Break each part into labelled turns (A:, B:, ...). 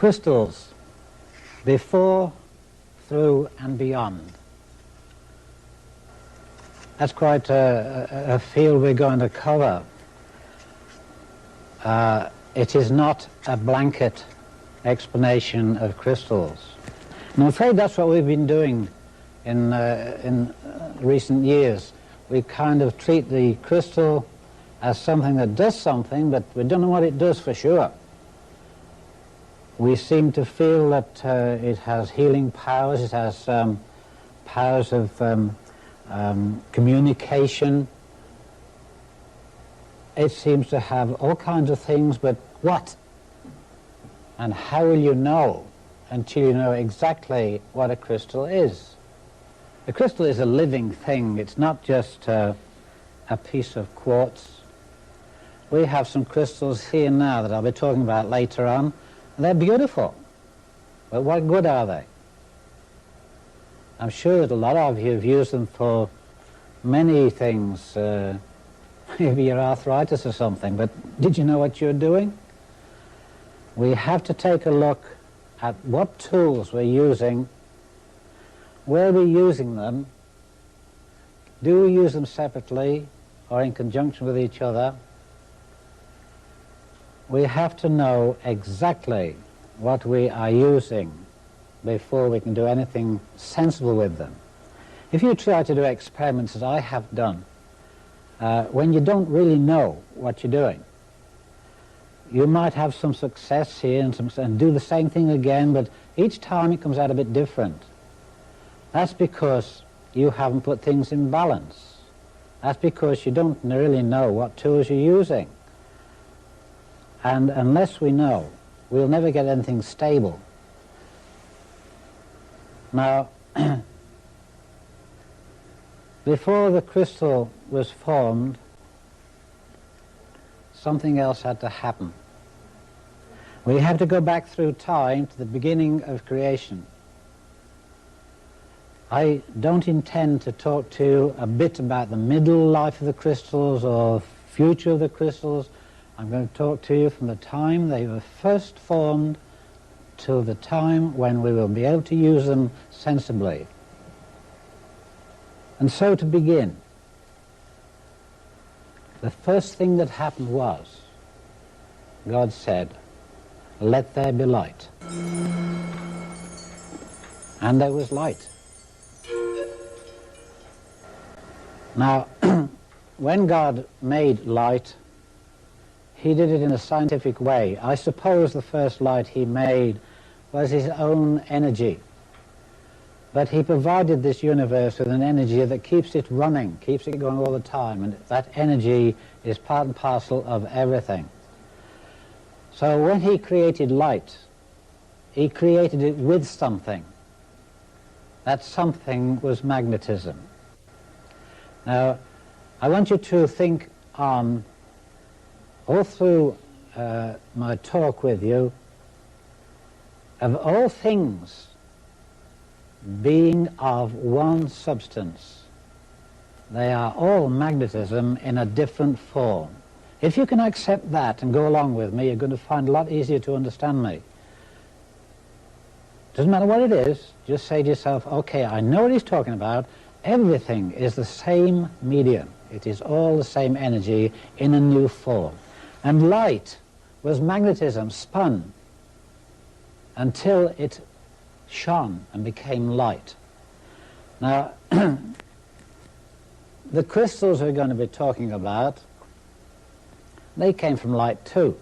A: crystals before, through and beyond. That's quite a field we're going to cover. It is not a blanket explanation of crystals. And I'm afraid that's what we've been doing in recent years. We kind of treat the crystal as something that does something, but we don't know what it does for sure. We seem to feel that it has healing powers, it has powers of communication. It seems to have all kinds of things, but what? And how will you know until you know exactly what a crystal is? A crystal is a living thing. It's not just a piece of quartz. We have some crystals here now that I'll be talking about later on. They're beautiful, but what good are they? I'm sure that a lot of you have used them for many things, maybe your arthritis or something, but did you know what you're doing? We have to take a look at what tools we're using, where we're using them, do we use them separately or in conjunction with each other. We have to know exactly what we are using before we can do anything sensible with them. If you try to do experiments as I have done, when you don't really know what you're doing, you might have some success here and do the same thing again, but each time it comes out a bit different. That's because you haven't put things in balance. That's because you don't really know what tools you're using. And unless we know, we'll never get anything stable. Now, before the crystal was formed, something else had to happen. We have to go back through time to the beginning of creation. I don't intend to talk to you a bit about the middle life of the crystals or future of the crystals. I'm going to talk to you from the time they were first formed till the time when we will be able to use them sensibly. And so to begin, the first thing that happened was, God said, "Let there be light." And there was light. Now, when God made light, he did it in a scientific way. I suppose the first light he made was his own energy. But he provided this universe with an energy that keeps it running, keeps it going all the time, and that energy is part and parcel of everything. So when he created light, he created it with something. That something was magnetism. Now, I want you to think on, all through my talk with you, of all things being of one substance. They are all magnetism in a different form. If you can accept that and go along with me, you're going to find it a lot easier to understand me. Doesn't matter what it is, just say to yourself, okay, I know what he's talking about. Everything is the same medium. It is all the same energy in a new form. And light was magnetism spun until it shone and became light. Now, the crystals we're going to be talking about, they came from light too.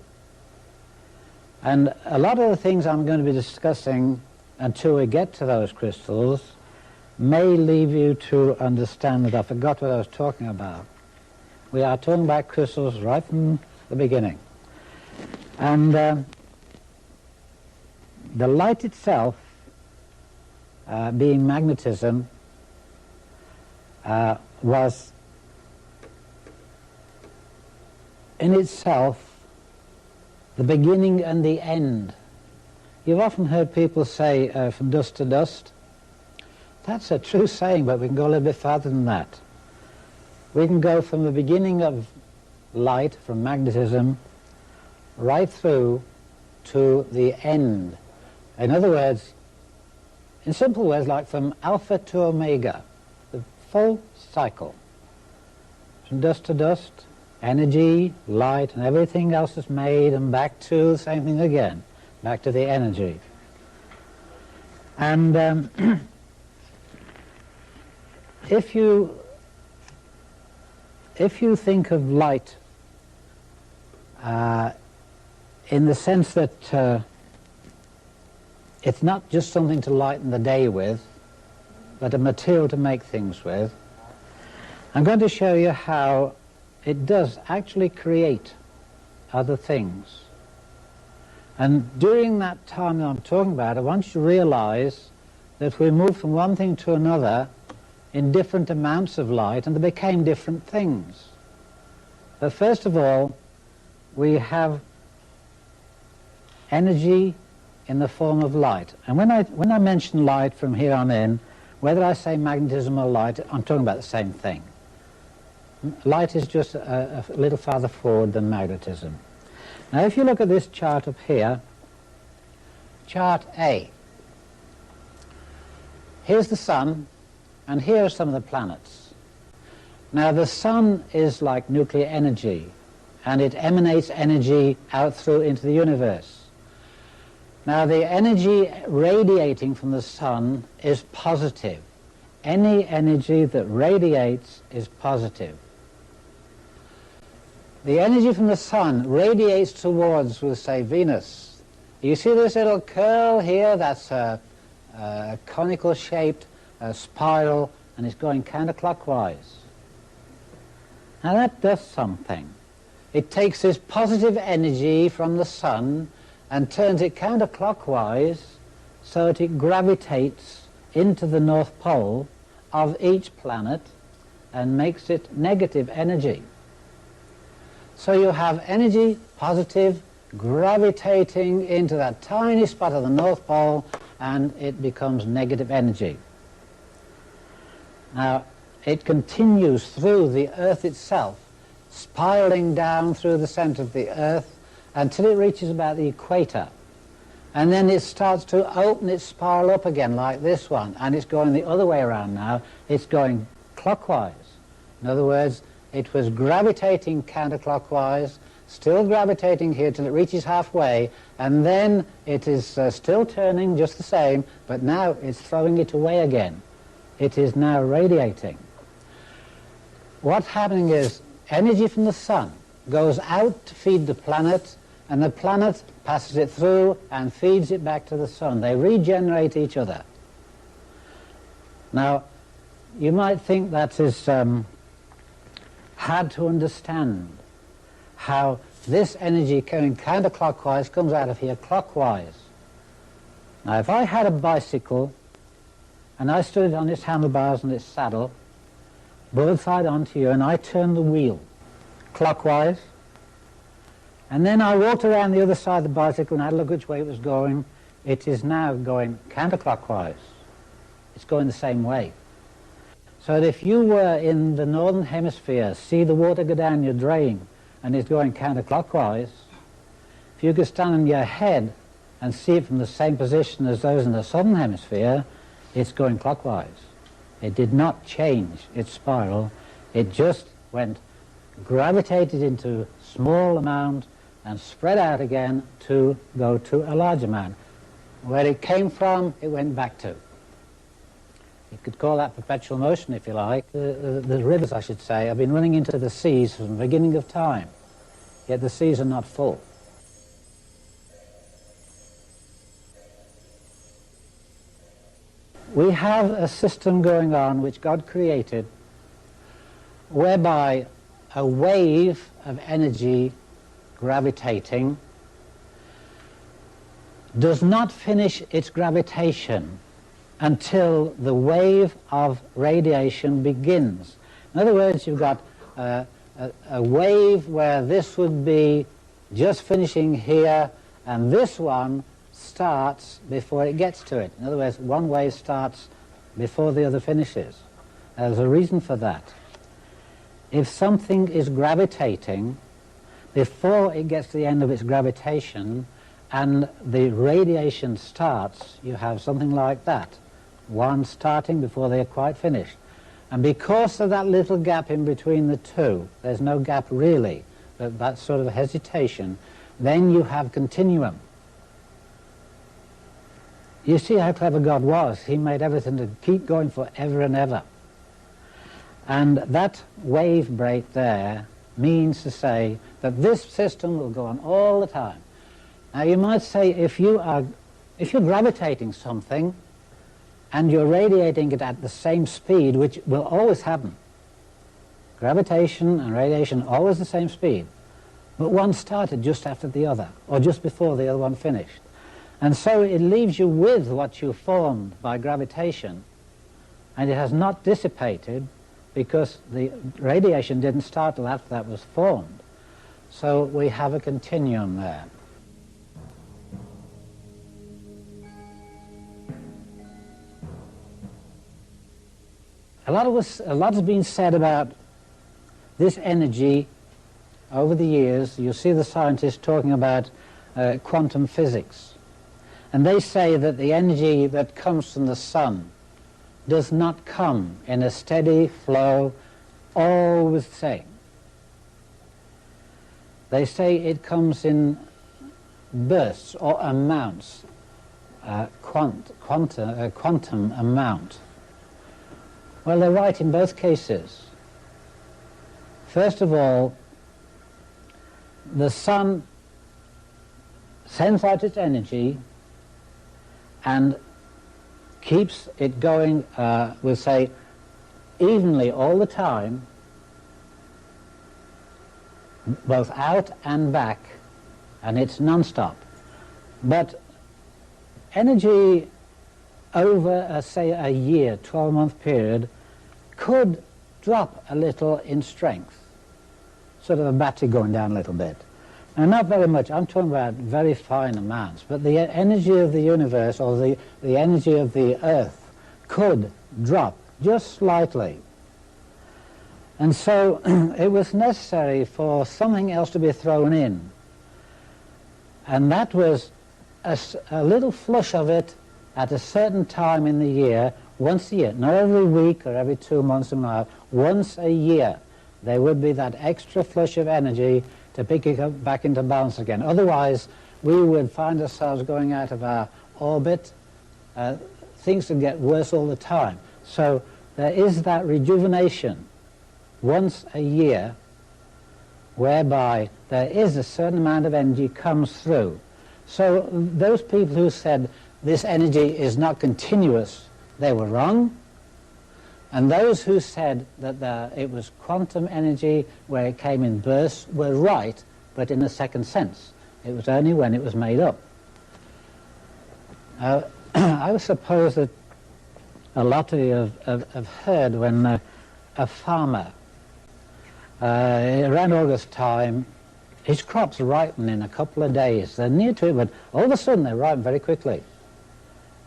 A: And a lot of the things I'm going to be discussing until we get to those crystals may leave you to understand that I forgot what I was talking about. We are talking about crystals right from the beginning. And the light itself, being magnetism, was in itself the beginning and the end. You've often heard people say from dust to dust. That's a true saying, but we can go a little bit farther than that. We can go from the beginning of light, from magnetism, right through to the end In other words, in simple words, like from alpha to omega, the full cycle, from dust to dust, energy, light, and everything else is made, and back to the same thing again, back to the energy. And if you think of light in the sense that it's not just something to lighten the day with, but a material to make things with, I'm going to show you how it does actually create other things. And during that time that I'm talking about, I want you to realize that we moved from one thing to another in different amounts of light, and they became different things. But first of all, we have energy in the form of light. And when I mention light from here on in, whether I say magnetism or light, I'm talking about the same thing. Light is just a little farther forward than magnetism. Now if you look at this chart up here, chart A, here's the sun, and here are some of the planets. Now the sun is like nuclear energy, and it emanates energy out through into the universe. Now the energy radiating from the sun is positive. Any energy that radiates is positive. The energy from the sun radiates towards, we'll say, Venus. You see this little curl here? That's a conical shaped spiral, and it's going counterclockwise. Now that does something. It takes this positive energy from the sun and turns it counterclockwise so that it gravitates into the North Pole of each planet and makes it negative energy. So you have energy, positive, gravitating into that tiny spot of the North Pole, and it becomes negative energy. Now, it continues through the Earth itself, spiraling down through the center of the Earth until it reaches about the equator. And then it starts to open its spiral up again like this one, and it's going the other way around now. It's going clockwise. In other words, it was gravitating counterclockwise, still gravitating here till it reaches halfway, and then it is still turning just the same, but now it's throwing it away again. It is now radiating. What's happening is energy from the sun goes out to feed the planet, and the planet passes it through and feeds it back to the sun. They regenerate each other. Now, you might think that is hard to understand, how this energy going counterclockwise comes out of here clockwise. Now, if I had a bicycle and I stood on its handlebars and its saddle, broadside onto you, and I turned the wheel clockwise, and then I walked around the other side of the bicycle and had a look which way it was going, it is now going counterclockwise. It's going the same way. So that if you were in the northern hemisphere, see the water go down your drain and it's going counterclockwise, if you could stand on your head and see it from the same position as those in the southern hemisphere, it's going clockwise. It did not change its spiral, it just went, gravitated into small amount and spread out again to go to a large amount. Where it came from, it went back to. You could call that perpetual motion if you like. The rivers, I should say, have been running into the seas from the beginning of time, yet the seas are not full. We have a system going on which God created whereby a wave of energy gravitating does not finish its gravitation until the wave of radiation begins. In other words, you've got a wave where this would be just finishing here, and this one starts before it gets to it. In other words, one wave starts before the other finishes. There's a reason for that. If something is gravitating, before it gets to the end of its gravitation, and the radiation starts, you have something like that. One starting before they're quite finished. And because of that little gap in between the two, there's no gap really, but that sort of hesitation, then you have continuum. You see how clever God was. He made everything to keep going forever and ever. And that wave break there means to say that this system will go on all the time. Now you might say if you're gravitating something and you're radiating it at the same speed, which will always happen. Gravitation and radiation always the same speed. But one started just after the other, or just before the other one finished. And so it leaves you with what you formed by gravitation, and it has not dissipated because the radiation didn't start till after that was formed. So we have a continuum there. A lot has been said about this energy over the years. You see the scientists talking about quantum physics. And they say that the energy that comes from the sun does not come in a steady flow, always the same. They say it comes in bursts or amounts, quantum amount. Well, they're right in both cases. First of all, the sun sends out its energy and keeps it going, we'll say, evenly all the time, both out and back, and it's non-stop. But energy over, say, a year, 12-month period, could drop a little in strength, sort of a battery going down a little bit. And not very much, I'm talking about very fine amounts, but the energy of the universe, or the energy of the earth, could drop just slightly. And so it was necessary for something else to be thrown in. And that was a little flush of it at a certain time in the year, once a year, not every week or every 2 months, once a year, there would be that extra flush of energy to pick it up back into balance again. Otherwise, we would find ourselves going out of our orbit. Things would get worse all the time. So there is that rejuvenation once a year whereby there is a certain amount of energy comes through. So those people who said this energy is not continuous, they were wrong. And those who said that it was quantum energy where it came in bursts were right, but in a second sense. It was only when it was made up. I suppose that a lot of you have heard when a farmer, around August time, his crops ripen in a couple of days. They're near to it, but all of a sudden they ripen very quickly.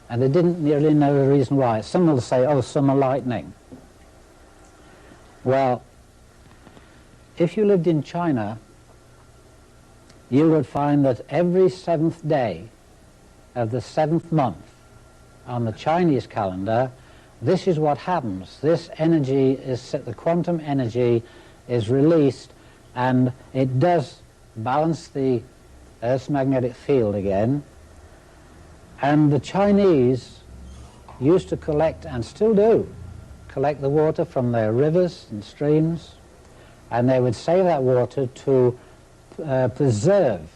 A: And they didn't really know the reason why. Some will say, oh, summer lightning. Well, if you lived in China, you would find that every 7th day of the 7th month on the Chinese calendar, this is what happens. This energy is, the quantum energy is released, and it does balance the Earth's magnetic field again. And the Chinese used to collect, and still do, collect the water from their rivers and streams, and they would save that water to preserve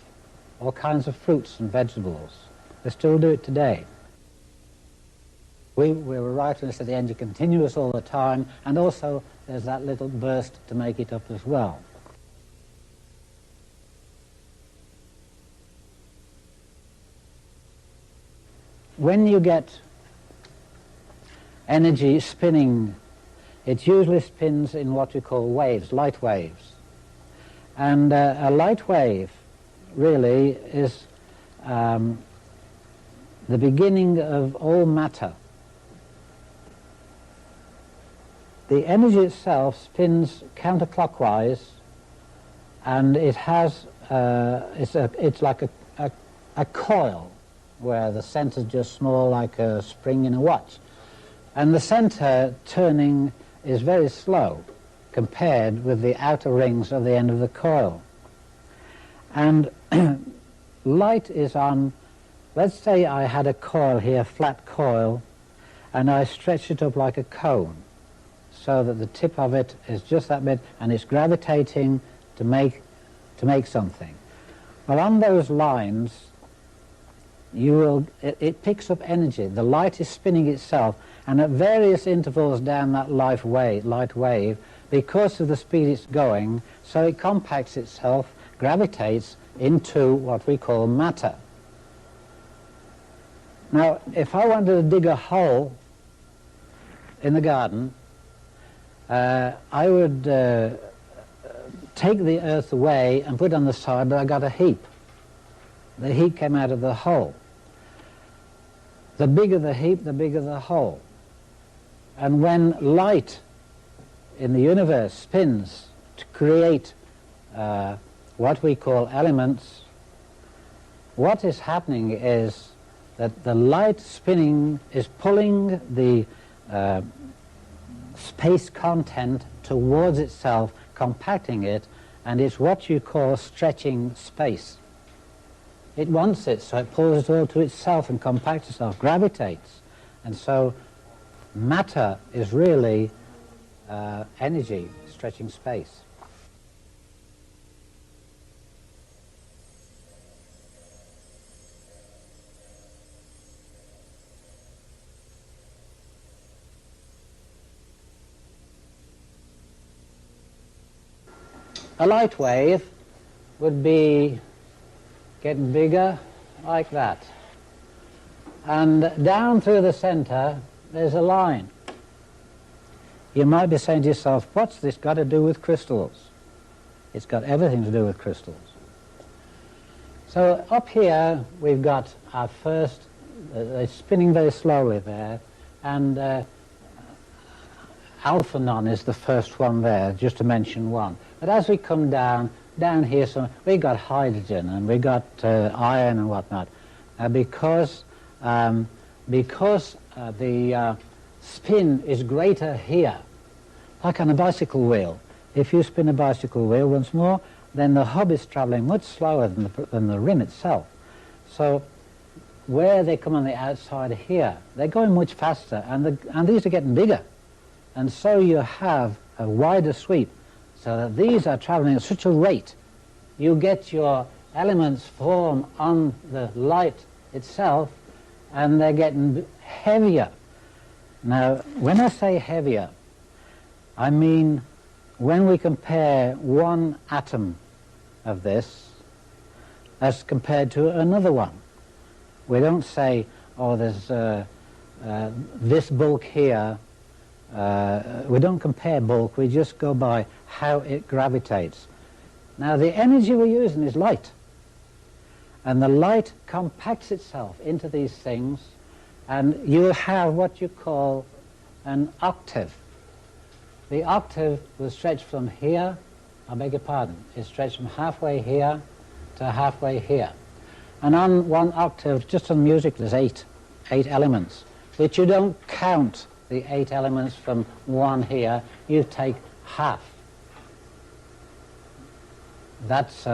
A: all kinds of fruits and vegetables. They still do it today. We were right when they said the energy continuous all the time, and also there's that little burst to make it up as well. When you get energy spinning, it usually spins in what we call waves, light waves. And a light wave really is the beginning of all matter. The energy itself spins counterclockwise, and it has, it's like a a coil where the center is just small like a spring in a watch. And the center turning is very slow compared with the outer rings of the end of the coil. And light is on, let's say I had a coil here, flat coil, and I stretch it up like a cone so that the tip of it is just that bit and it's gravitating to make something. Well, on those lines, it picks up energy. The light is spinning itself, and at various intervals down that light wave, because of the speed it's going, so it compacts itself, gravitates into what we call matter. Now, if I wanted to dig a hole in the garden, I would take the earth away and put it on the side, but I got a heap. The heap came out of the hole. The bigger the heap, the bigger the hole. And when light in the universe spins to create what we call elements, what is happening is that the light spinning is pulling the space content towards itself, compacting it, and it's what you call stretching space. It wants it, so it pulls it all to itself and compacts itself, gravitates. And so matter is really energy stretching space. A light wave would be getting bigger like that. And down through the center, there's a line. You might be saying to yourself, what's this got to do with crystals? It's got everything to do with crystals. So up here, we've got our first, it's spinning very slowly there, and L.E.N.R is the first one there, just to mention one. But as we come down here, we got hydrogen and we got iron and whatnot. Because the spin is greater here, like on a bicycle wheel. If you spin a bicycle wheel once more, then the hub is traveling much slower than the rim itself. So where they come on the outside here, they're going much faster, and these are getting bigger. And so you have a wider sweep, so that these are traveling at such a rate, you get your elements form on the light itself, and they're getting heavier. Now, when I say heavier, I mean when we compare one atom of this as compared to another one. We don't say, oh, there's this bulk here. We don't compare bulk, we just go by how it gravitates. Now, the energy we're using is light. And the light compacts itself into these things, and you'll have what you call an octave. The octave will stretch from here, I beg your pardon, it stretched from halfway here to halfway here. And on one octave, just on music, there's eight elements, which you don't count the 8 elements from one here, you take half. That's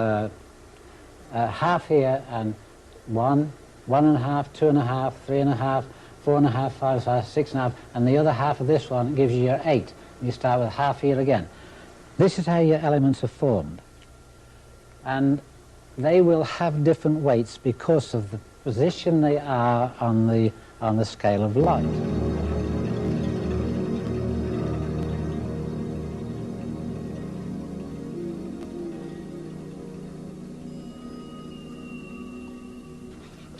A: half here, and 1, 1.5, 2.5, 3.5, 4.5, 5, 6.5, and the other half of this one gives you your 8. You start with half here again. This is how your elements are formed. And they will have different weights because of the position they are on the scale of light.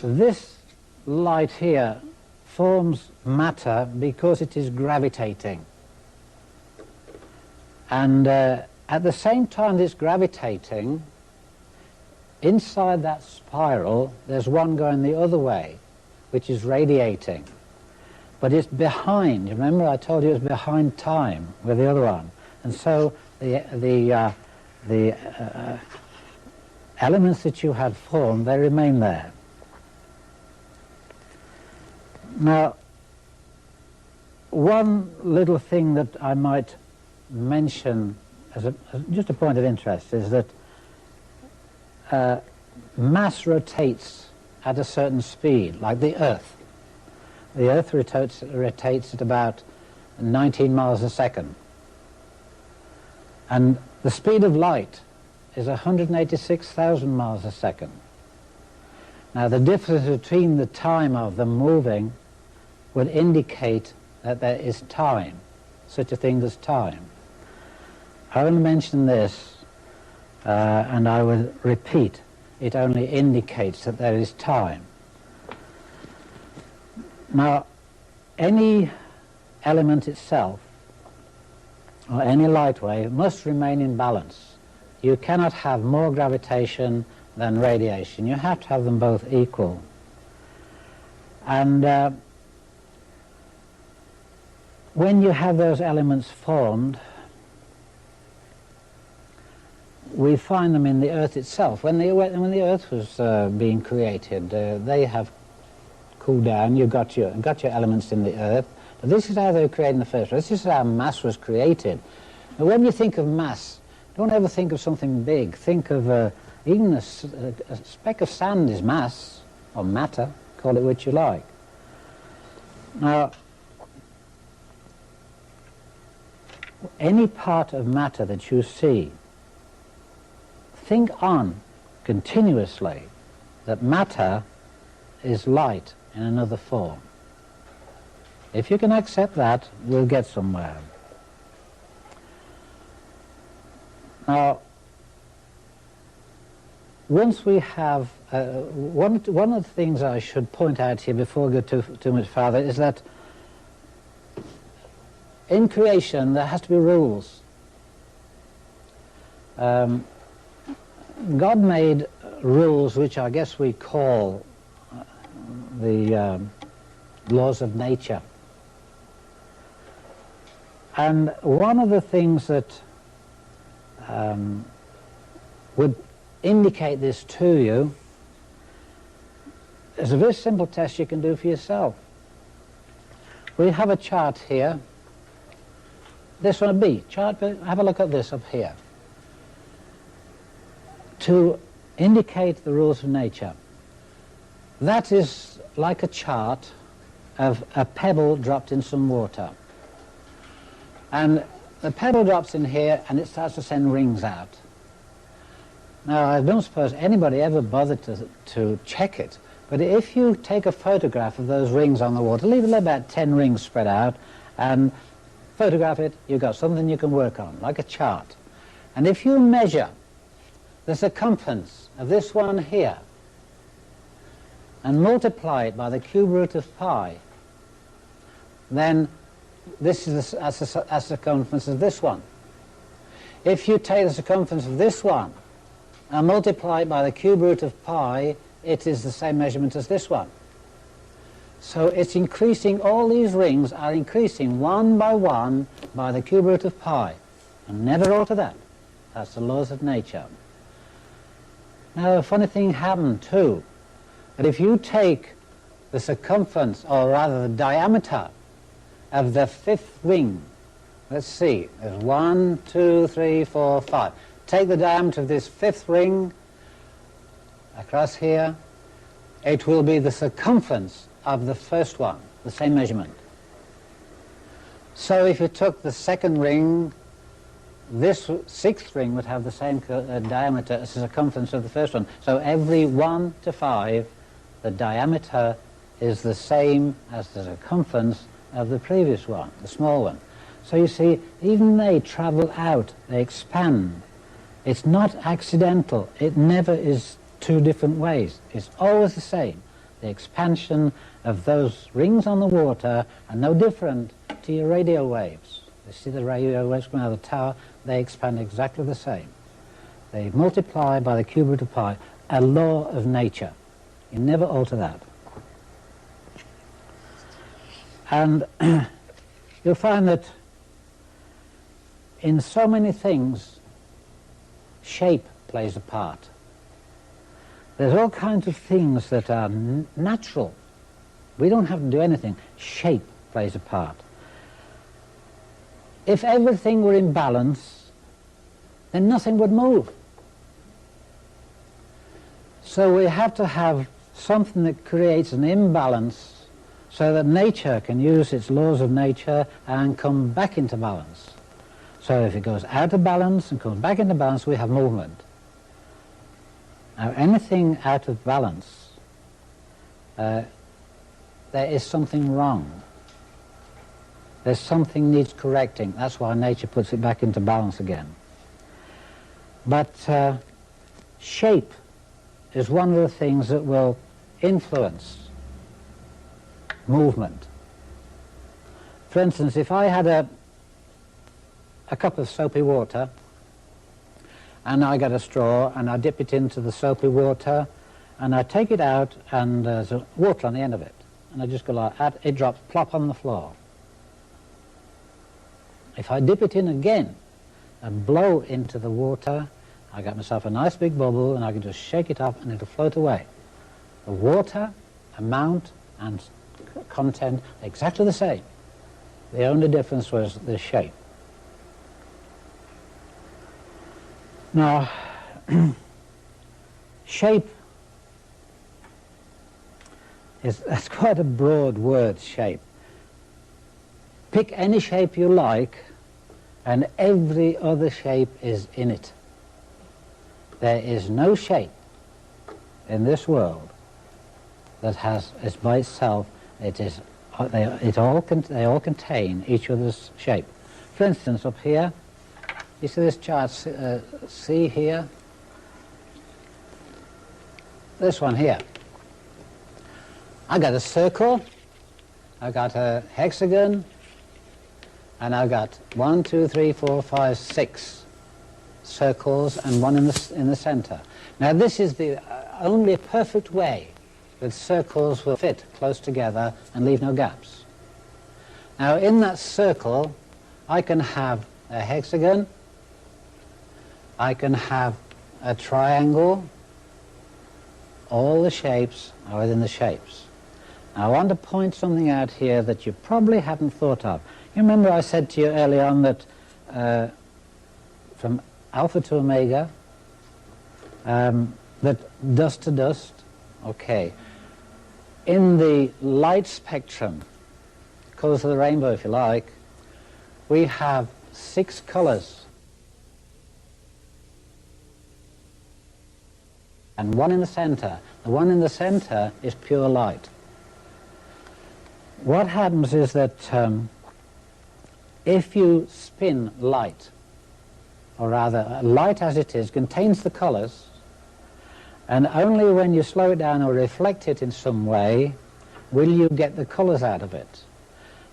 A: This light here forms matter because it is gravitating. And at the same time it's gravitating, inside that spiral there's one going the other way, which is radiating. But it's behind. Remember I told you it's behind time with the other one. And so the elements that you had formed, they remain there. Now, one little thing that I might mention as just a point of interest is that mass rotates at a certain speed, like the Earth. The Earth rotates at about 19 miles a second. And the speed of light is 186,000 miles a second. Now, the difference between the time of them moving would indicate that there is time, such a thing as time. I will mention this, and I will repeat, it only indicates that there is time. Now, any element itself, or any light wave, must remain in balance. You cannot have more gravitation than radiation. You have to have them both equal. And when you have those elements formed, we find them in the Earth itself. When the Earth was being created, they have cooled down. You've got your elements in the Earth. But this is how they were created in the first place. This is how mass was created. Now, when you think of mass, don't ever think of something big. Think of even a speck of sand is mass, or matter, call it what you like. Now, any part of matter that you see, think on continuously that matter is light in another form. If you can accept that, we'll get somewhere. Now, once we have, one of the things I should point out here before we go too much further is that in creation there has to be rules. God made rules which I guess we call the laws of nature. And one of the things that would indicate this to you is a very simple test you can do for yourself. We have a chart here. This one, a B chart, but have a look at this up here. To indicate the rules of nature. That is like a chart of a pebble dropped in some water. And the pebble drops in here and it starts to send rings out. Now, I don't suppose anybody ever bothered to check it, but if you take a photograph of those rings on the water, leave about 10 rings spread out, and photograph it, you've got something you can work on, like a chart. And if you measure the circumference of this one here and multiply it by the cube root of pi, then this is the circumference of this one. If you take the circumference of this one and multiply it by the cube root of pi, it is the same measurement as this one. So it's increasing, all these rings are increasing one by the cube root of pi. And never alter that. That's the laws of nature. Now, a funny thing happened too, that if you take the circumference, or rather the diameter, of the fifth ring, let's see, there's 1, 2, 3, 4, 5. Take the diameter of this fifth ring across here, it will be the circumference of the first one, the same measurement. So if you took the second ring, this sixth ring would have the same diameter as the circumference of the first one. So every 1 to 5, the diameter is the same as the circumference of the previous one, the small one. So you see, even they travel out, they expand. It's not accidental. It never is two different ways. It's always the same. The expansion of those rings on the water are no different to your radio waves. You see the radio waves coming out of the tower, they expand exactly the same. They multiply by the cube root of pi, a law of nature. You never alter that. And you'll find that in so many things, shape plays a part. There's all kinds of things that are natural, We don't have to do anything. Shape plays a part. If everything were in balance, then nothing would move. So we have to have something that creates an imbalance so that nature can use its laws of nature and come back into balance. So if it goes out of balance and comes back into balance, we have movement. Now anything out of balance, there is something wrong. There's something needs correcting. That's why nature puts it back into balance again. But shape is one of the things that will influence movement. For instance, if I had a cup of soapy water and I get a straw and I dip it into the soapy water and I take it out and there's water on the end of it and I just go like that, it drops plop on the floor. If I dip it in again and blow into the water, I get myself a nice big bubble and I can just shake it up and it'll float away. The water, amount and content are exactly the same. The only difference was the shape. Now, shape that's quite a broad word, shape. Pick any shape you like and every other shape is in it. There is no shape in this world that is by itself. They all contain each other's shape. For instance, up here, you see this chart, see here? This one here. I got a circle, I got a hexagon, and I got 1, 2, 3, 4, 5, 6 circles and one in the center. Now this is the only perfect way that circles will fit close together and leave no gaps. Now in that circle I can have a hexagon, I can have a triangle, all the shapes are within the shapes. Now I want to point something out here that you probably haven't thought of. You remember I said to you early on that from alpha to omega, that dust to dust, okay. In the light spectrum, colours of the rainbow if you like, we have 6 colours. And one in the center. The one in the center is pure light. What happens is that if you spin light, or rather light as it is, contains the colors, and only when you slow it down or reflect it in some way will you get the colors out of it.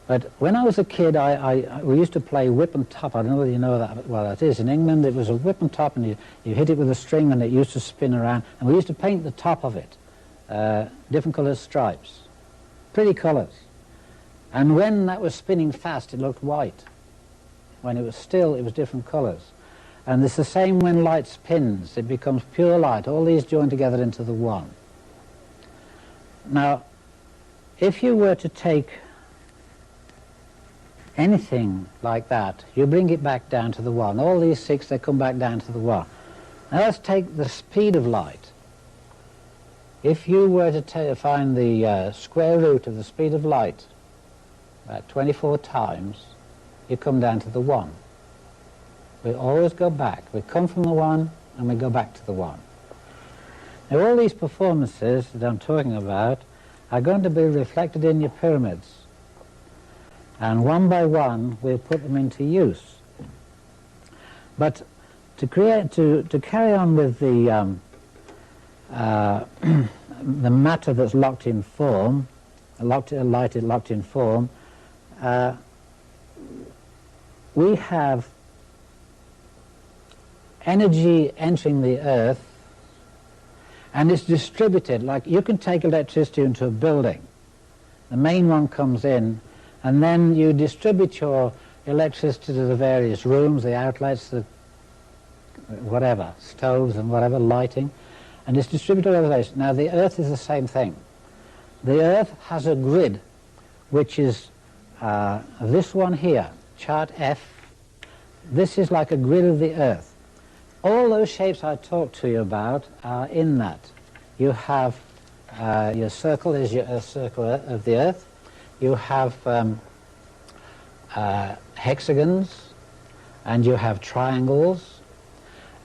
A: But when I was a kid, we used to play whip and top. I don't know whether you know that, well that is. In England it was a whip and top, and you hit it with a string and it used to spin around, and we used to paint the top of it different colored stripes, pretty colors. And when that was spinning fast it looked white. When it was still it was different colors. And it's the same when light spins, it becomes pure light, all these join together into the one. Now if you were to take anything like that, you bring it back down to the one. All these 6, they come back down to the one. Now let's take the speed of light. If you were to find the square root of the speed of light, about 24 times, you come down to the 1. We always go back. We come from the 1 and we go back to the 1. Now all these performances that I'm talking about are going to be reflected in your pyramids. And one by one we'll put them into use. But to carry on with the the matter that's locked in form, light is locked in form, we have energy entering the earth and it's distributed. Like you can take electricity into a building, the main one comes in, and then you distribute your electricity to the various rooms, the outlets, the whatever, stoves and whatever, lighting, and it's distributed over the place. Now the earth is the same thing. the Earth has a grid, which is this one here, chart F. This is like a grid of the Earth. All those shapes I talked to you about are in that. You have your circle is your circle of the Earth. You have hexagons, and you have triangles,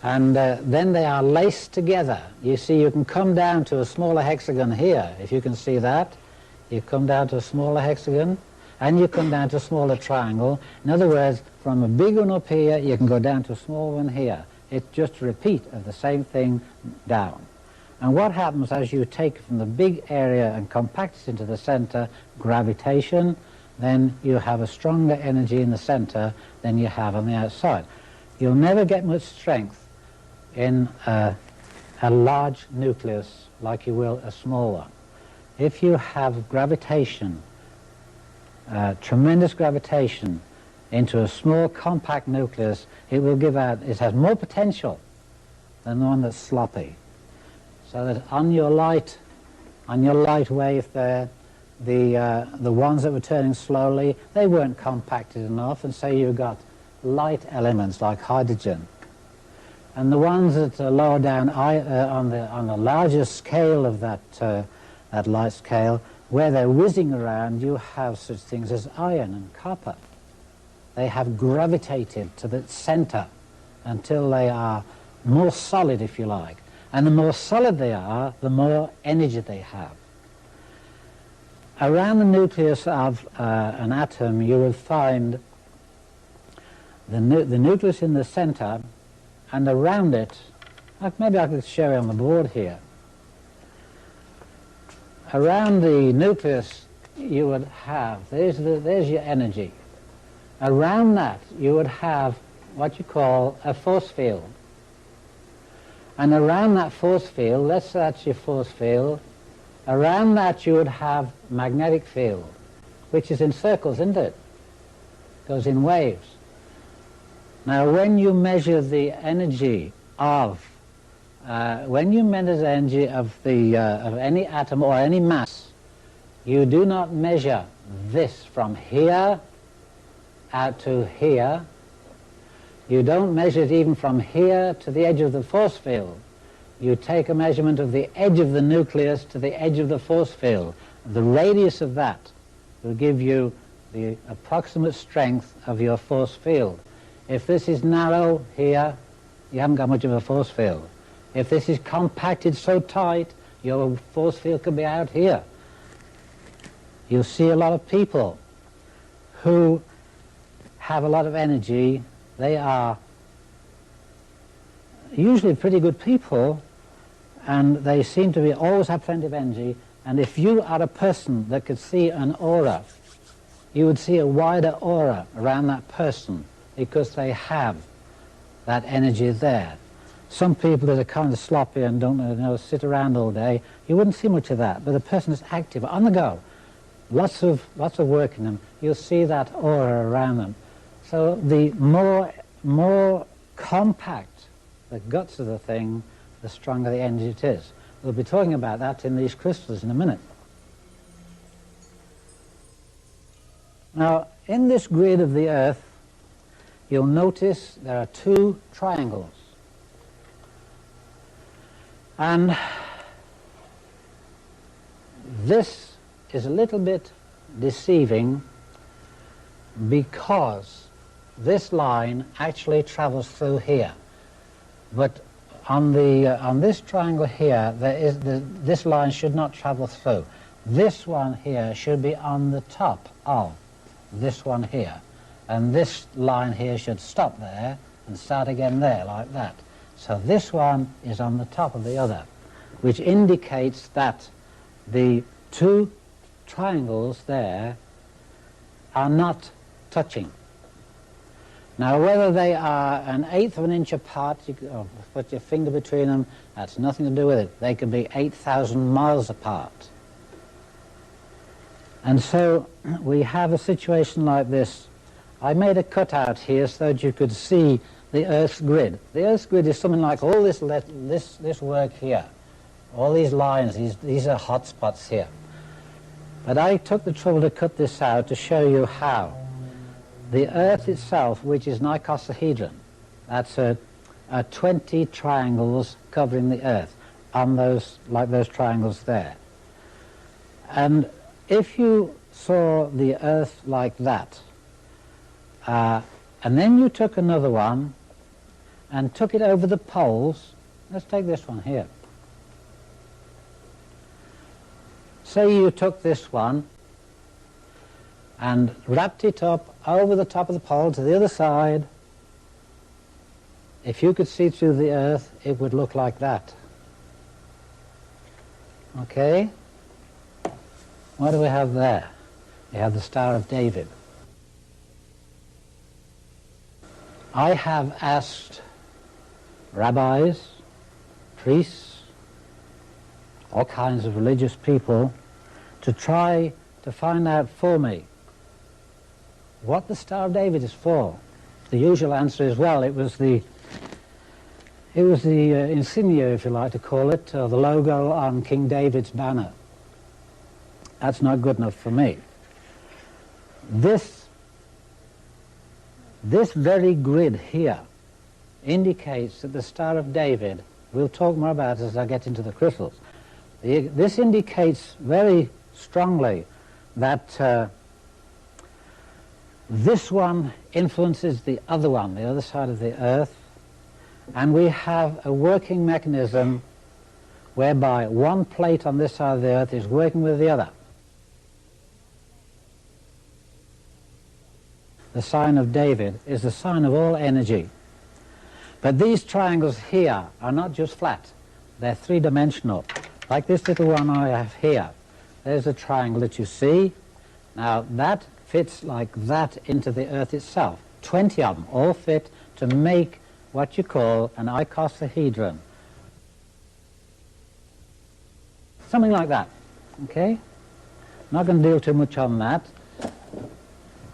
A: and then they are laced together. You see, you can come down to a smaller hexagon here, if you can see that. You come down to a smaller hexagon, and you come down to a smaller triangle. In other words, from a big one up here, you can go down to a small one here. It's just a repeat of the same thing down. And what happens as you take from the big area and compact it into the center, gravitation, then you have a stronger energy in the center than you have on the outside. You'll never get much strength in a large nucleus like you will a small one. If you have gravitation, tremendous gravitation, into a small compact nucleus, it will give out, it has more potential than the one that's sloppy. So that on your light wave there, the ones that were turning slowly, they weren't compacted enough, and so you got light elements like hydrogen. And the ones that are lower down on the larger scale of that light scale, where they're whizzing around, you have such things as iron and copper. They have gravitated to the center until they are more solid, if you like. And the more solid they are, the more energy they have. Around the nucleus of an atom, you will find the nucleus in the center, and around it, maybe I could show you on the board here. Around the nucleus, you would have, there's your energy. Around that, you would have what you call a force field. And around that force field, let's say that's your force field, around that you would have magnetic field, which is in circles, isn't it? Goes in waves. Now, when you measure the energy of of any atom or any mass, you do not measure this from here out to here. You don't measure it even from here to the edge of the force field. You take a measurement of the edge of the nucleus to the edge of the force field. The radius of that will give you the approximate strength of your force field. If this is narrow here, you haven't got much of a force field. If this is compacted so tight, your force field could be out here. You'll see a lot of people who have a lot of energy. They are usually pretty good people, and they seem to always have plenty of energy. And if you are a person that could see an aura, you would see a wider aura around that person because they have that energy there. Some people that are kind of sloppy and don't sit around all day, you wouldn't see much of that. But the person is active, on the go, lots of work in them, you'll see that aura around them. So the more compact the guts of the thing, the stronger the energy it is. We'll be talking about that in these crystals in a minute. Now, in this grid of the Earth, you'll notice there are two triangles. And this is a little bit deceiving because this line actually travels through here. But on this triangle here, this line should not travel through. This one here should be on the top of this one here. And this line here should stop there and start again there, like that. So this one is on the top of the other, which indicates that the two triangles there are not touching. Now, whether they are 1/8 of an inch apart, you put your finger between them, that's nothing to do with it. They could be 8,000 miles apart. And so we have a situation like this. I made a cutout here so that you could see the Earth's grid. The Earth's grid is something like all this work here. All these lines, these are hot spots here. But I took the trouble to cut this out to show you how the Earth itself, which is an icosahedron, that's 20 triangles covering the Earth, on those, like those triangles there. And if you saw the Earth like that, and then you took another one and took it over the poles, let's take this one here. Say you took this one and wrapped it up over the top of the pole to the other side. If you could see through the Earth, it would look like that. Okay? What do we have there? We have the Star of David. I have asked rabbis, priests, all kinds of religious people to try to find out for me what the Star of David is for. The usual answer is, well, it was the insignia, if you like to call it, or the logo on King David's banner. That's not good enough for me. This very grid here indicates that the Star of David, we'll talk more about it as I get into the crystals, this indicates very strongly that this one influences the other one, the other side of the Earth, and we have a working mechanism whereby one plate on this side of the Earth is working with the other. The sign of David is the sign of all energy. But these triangles here are not just flat, they're three-dimensional. Like this little one I have here. There's a triangle that you see. Now that fits like that into the Earth itself. 20 of them all fit to make what you call an icosahedron. Something like that, okay? Not going to deal too much on that.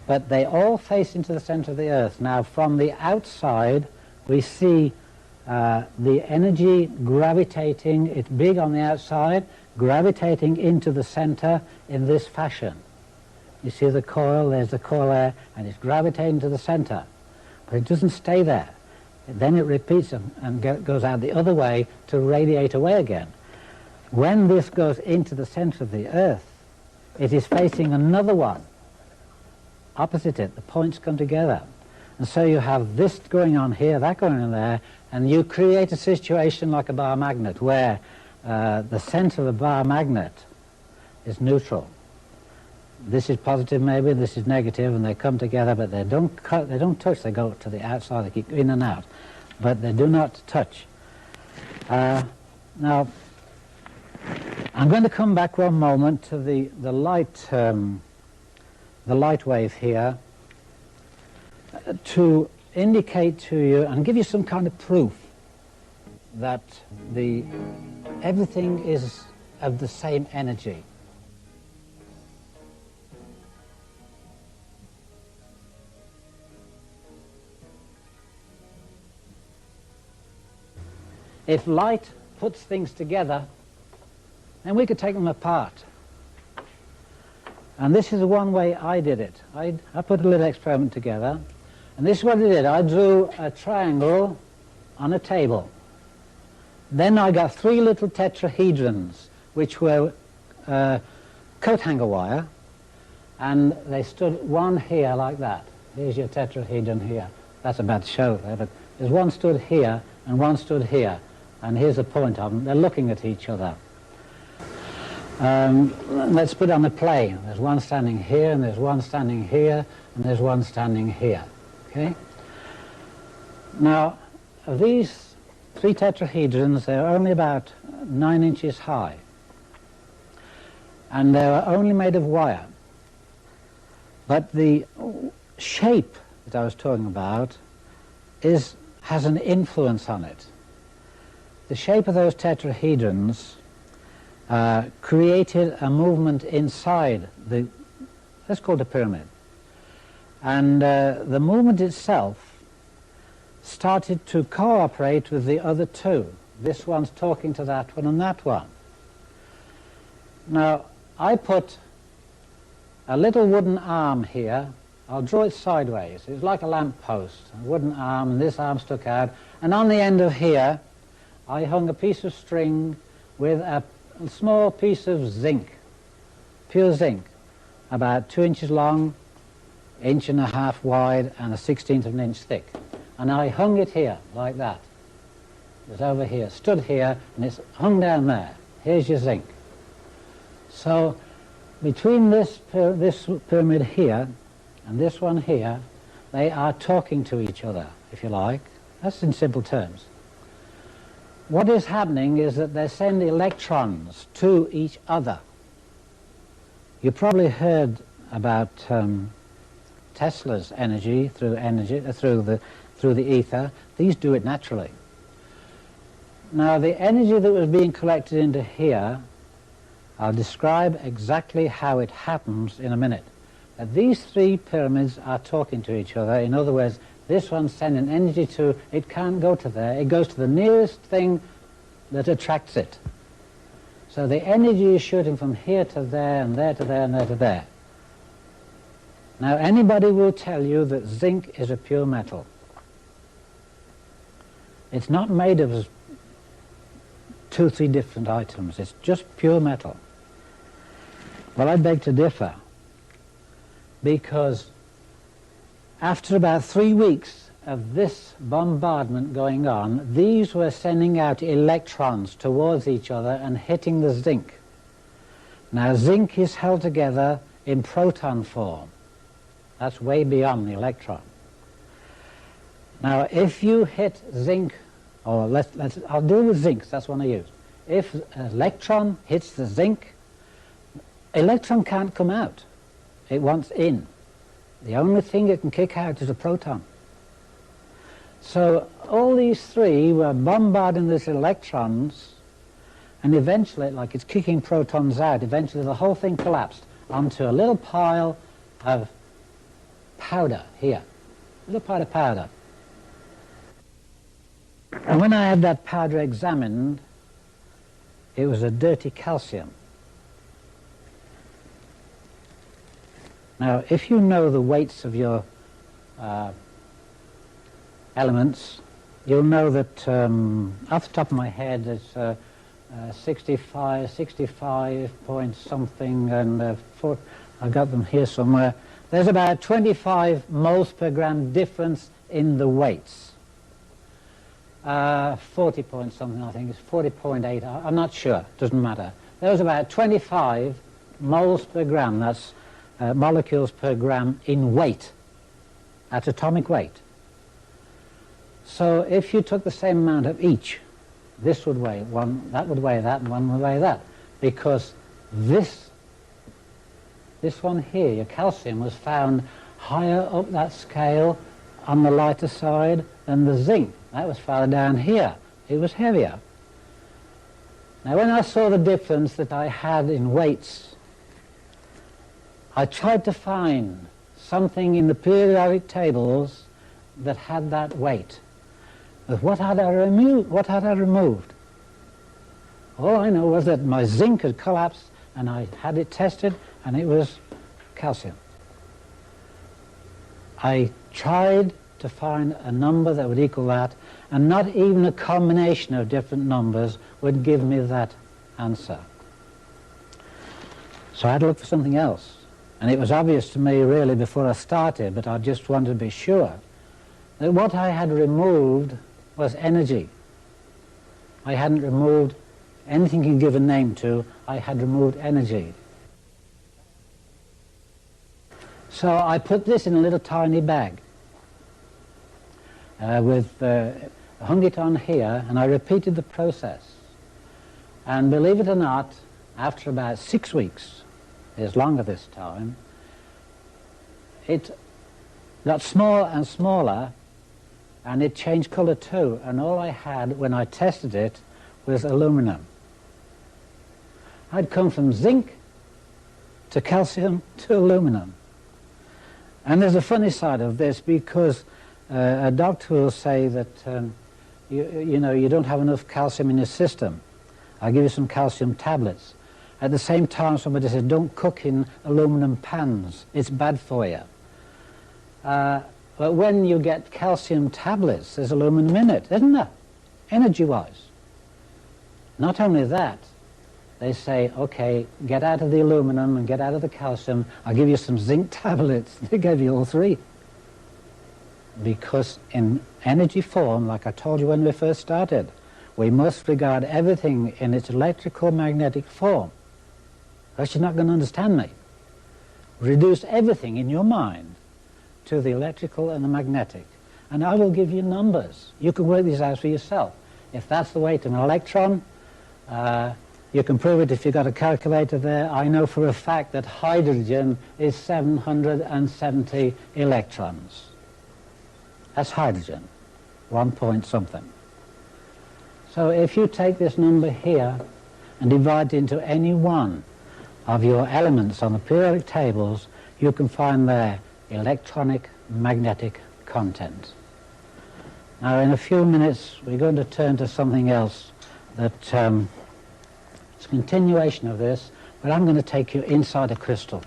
A: But they all face into the center of the Earth. Now from the outside we see the energy gravitating, it's big on the outside, gravitating into the center in this fashion. You see the coil, there's the coil there, and it's gravitating to the center. But it doesn't stay there. Then it repeats and goes out the other way to radiate away again. When this goes into the center of the Earth, it is facing another one opposite it. The points come together. And so you have this going on here, that going on there, and you create a situation like a bar magnet where the center of the bar magnet is neutral. This is positive maybe, this is negative, and they come together, but they don't touch, they go to the outside, they keep in and out, but they do not touch. Now, I'm going to come back one moment to the light wave here to indicate to you and give you some kind of proof that everything is of the same energy. If light puts things together, then we could take them apart. And this is one way I did it. I put a little experiment together, and this is what I did. I drew a triangle on a table. Then I got three little tetrahedrons, which were coat hanger wire, and they stood one here like that. Here's your tetrahedron here. That's about to show there, but there's one stood here and one stood here. And here's the point of them. They're looking at each other. Let's put it on a plane. There's one standing here, and there's one standing here, and there's one standing here. Okay? Now, these three tetrahedrons, they're only about 9 inches high. And they were only made of wire. But the shape that I was talking about has an influence on it. The shape of those tetrahedrons created a movement inside let's call it a pyramid. And the movement itself started to cooperate with the other two. This one's talking to that one and that one. Now, I put a little wooden arm here. I'll draw it sideways. It's like a lamp post, a wooden arm, and this arm stuck out. And on the end of here, I hung a piece of string with a small piece of zinc, pure zinc, about 2 inches long, 1.5 inches wide, and 1/16 of an inch thick. And I hung it here, like that. It was over here, stood here, and it's hung down there. Here's your zinc. So between this pyramid here and this one here, they are talking to each other, if you like. That's in simple terms. What is happening is that they send electrons to each other. You probably heard about Tesla's energy through the ether. These do it naturally. Now, the energy that was being collected into here, I'll describe exactly how it happens in a minute. These three pyramids are talking to each other. In other words, this one's sending energy to, it can't go to there, it goes to the nearest thing that attracts it. So the energy is shooting from here to there, and there to there, and there to there. Now, anybody will tell you that zinc is a pure metal. It's not made of 2 or 3 different items. It's just pure metal. Well, I beg to differ, because after about 3 weeks of this bombardment going on, these were sending out electrons towards each other and hitting the zinc. Now, zinc is held together in proton form. That's way beyond the electron. Now, if you hit zinc, or I'll deal with zinc, that's what I use. If an electron hits the zinc, electron can't come out. It wants in. The only thing it can kick out is a proton. So all these three were bombarding these electrons, and eventually, like it's kicking protons out, eventually the whole thing collapsed onto a little pile of powder here. A little pile of powder. And when I had that powder examined, it was a dirty calcium. Now, if you know the weights of your elements, you'll know that off the top of my head it's 65 point something, and I've got them here somewhere. There's about 25 moles per gram difference in the weights. 40 point something, I think, it's 40.8, I'm not sure, doesn't matter. There's about 25 moles per gram, that's molecules per gram in weight, at atomic weight. So if you took the same amount of each, this would weigh one, that would weigh that, and one would weigh that, because this one here, your calcium, was found higher up that scale on the lighter side than the zinc. That was farther down here. It was heavier. Now, when I saw the difference that I had in weights, I tried to find something in the periodic tables that had that weight. But what had I removed? All I know was that my zinc had collapsed, and I had it tested, and it was calcium. I tried to find a number that would equal that, and not even a combination of different numbers would give me that answer. So I had to look for something else. And it was obvious to me really before I started, but I just wanted to be sure that what I had removed was energy. I hadn't removed anything you can give a name to. I had removed energy. So I put this in a little tiny bag hung it on here, and I repeated the process. And believe it or not, after about 6 weeks, it's longer this time, it got smaller and smaller, and it changed color too, and all I had when I tested it was aluminum. I'd come from zinc to calcium to aluminum. And there's a funny side of this, because a doctor will say that you don't have enough calcium in your system. I'll give you some calcium tablets. At the same time, somebody says, don't cook in aluminum pans, it's bad for you. But when you get calcium tablets, there's aluminum in it, isn't there? Energy-wise. Not only that, they say, okay, get out of the aluminum and get out of the calcium, I'll give you some zinc tablets. They gave you all three. Because in energy form, like I told you when we first started, we must regard everything in its electrical magnetic form. Else you're not going to understand me. Reduce everything in your mind to the electrical and the magnetic. And I will give you numbers. You can work these out for yourself. If that's the weight of an electron, you can prove it if you've got a calculator there. I know for a fact that hydrogen is 770 electrons. That's hydrogen, 1 point something. So if you take this number here and divide it into any one of your elements on the periodic tables, you can find their electronic magnetic content. Now in a few minutes we're going to turn to something else that it's a continuation of this, but I'm going to take you inside a crystal.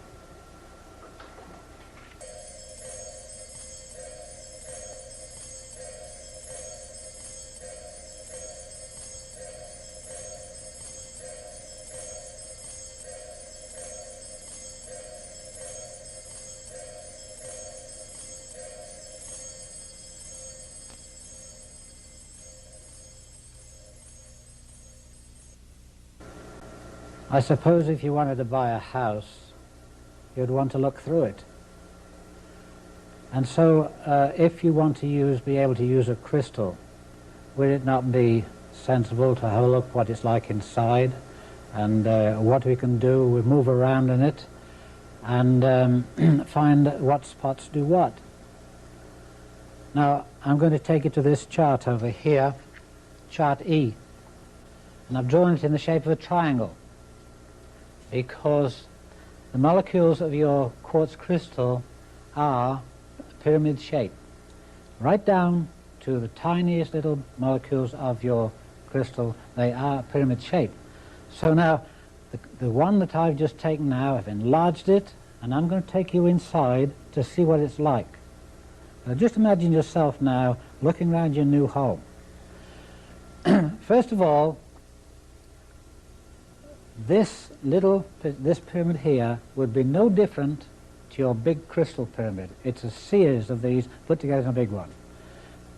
A: I suppose if you wanted to buy a house, you'd want to look through it. And so if you want to be able to use a crystal, would it not be sensible to have a look what it's like inside and what we can do? We move around in it and find what spots do what. Now I'm going to take you to this chart over here, chart E, and I've drawn it in the shape of a triangle, because the molecules of your quartz crystal are pyramid shape, right down to the tiniest little molecules of your crystal. They are pyramid shape. So now the one that I've just taken now, I've enlarged it, and I'm going to take you inside to see what it's like. Now just imagine yourself now looking around your new home. First of all, this pyramid here would be no different to your big crystal pyramid. It's a series of these put together in a big one.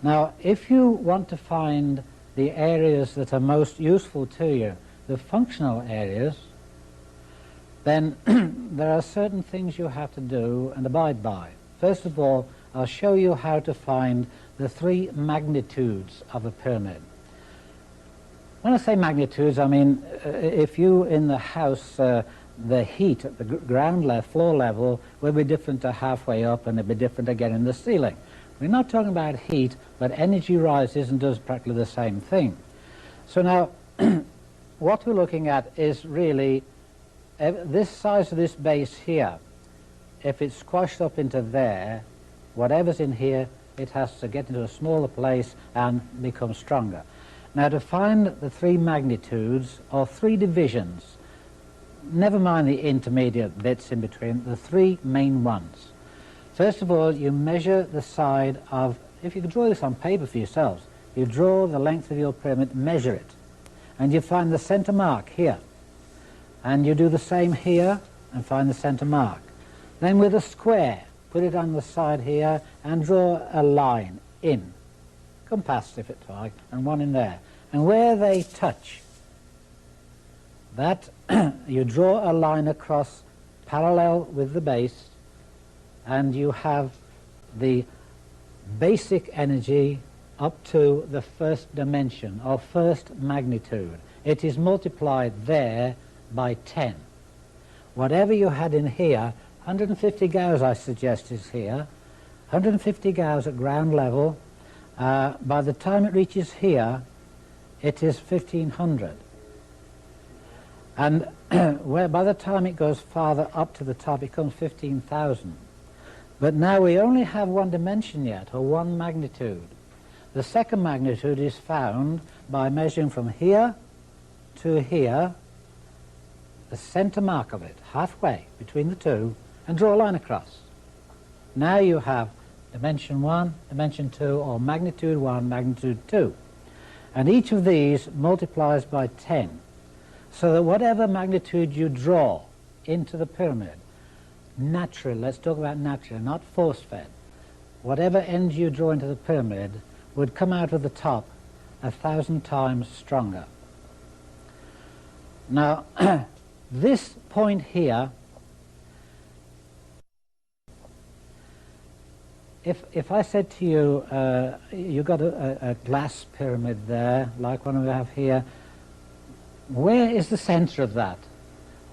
A: Now if you want to find the areas that are most useful to you, the functional areas, then there are certain things you have to do and abide by. First of all, I'll show you how to find the three magnitudes of a pyramid. When I say magnitudes, I mean if you in the house, the heat at the ground level, floor level, will be different to halfway up, and it'll be different again in the ceiling. We're not talking about heat, but energy rises and does practically the same thing. So now, what we're looking at is really this size of this base here. If it's squashed up into there, whatever's in here, it has to get into a smaller place and become stronger. Now to find the three magnitudes, or three divisions, never mind the intermediate bits in between, the three main ones. First of all, you measure the side of, if you could draw this on paper for yourselves, you draw the length of your pyramid, measure it, and you find the center mark here. And you do the same here and find the center mark. Then with a square, put it on the side here and draw a line in. Compass if it's like, and one in there. And where they touch, that you draw a line across parallel with the base, and you have the basic energy up to the first dimension, or first magnitude. It is multiplied there by 10. Whatever you had in here, 150 Gauss I suggest is here, 150 Gauss at ground level. By the time it reaches here, it is 1500. And where by the time it goes farther up to the top, it becomes 15,000. But now we only have one dimension yet, or one magnitude. The second magnitude is found by measuring from here to here, the center mark of it, halfway between the two, and draw a line across. Now you have dimension 1, dimension 2, or magnitude 1, magnitude 2. And each of these multiplies by 10, so that whatever magnitude you draw into the pyramid, naturally, let's talk about naturally, not force-fed, whatever energy you draw into the pyramid would come out of the top 1,000 times stronger. Now, this point here, if I said to you, you've got a glass pyramid there, like one we have here, where is the center of that?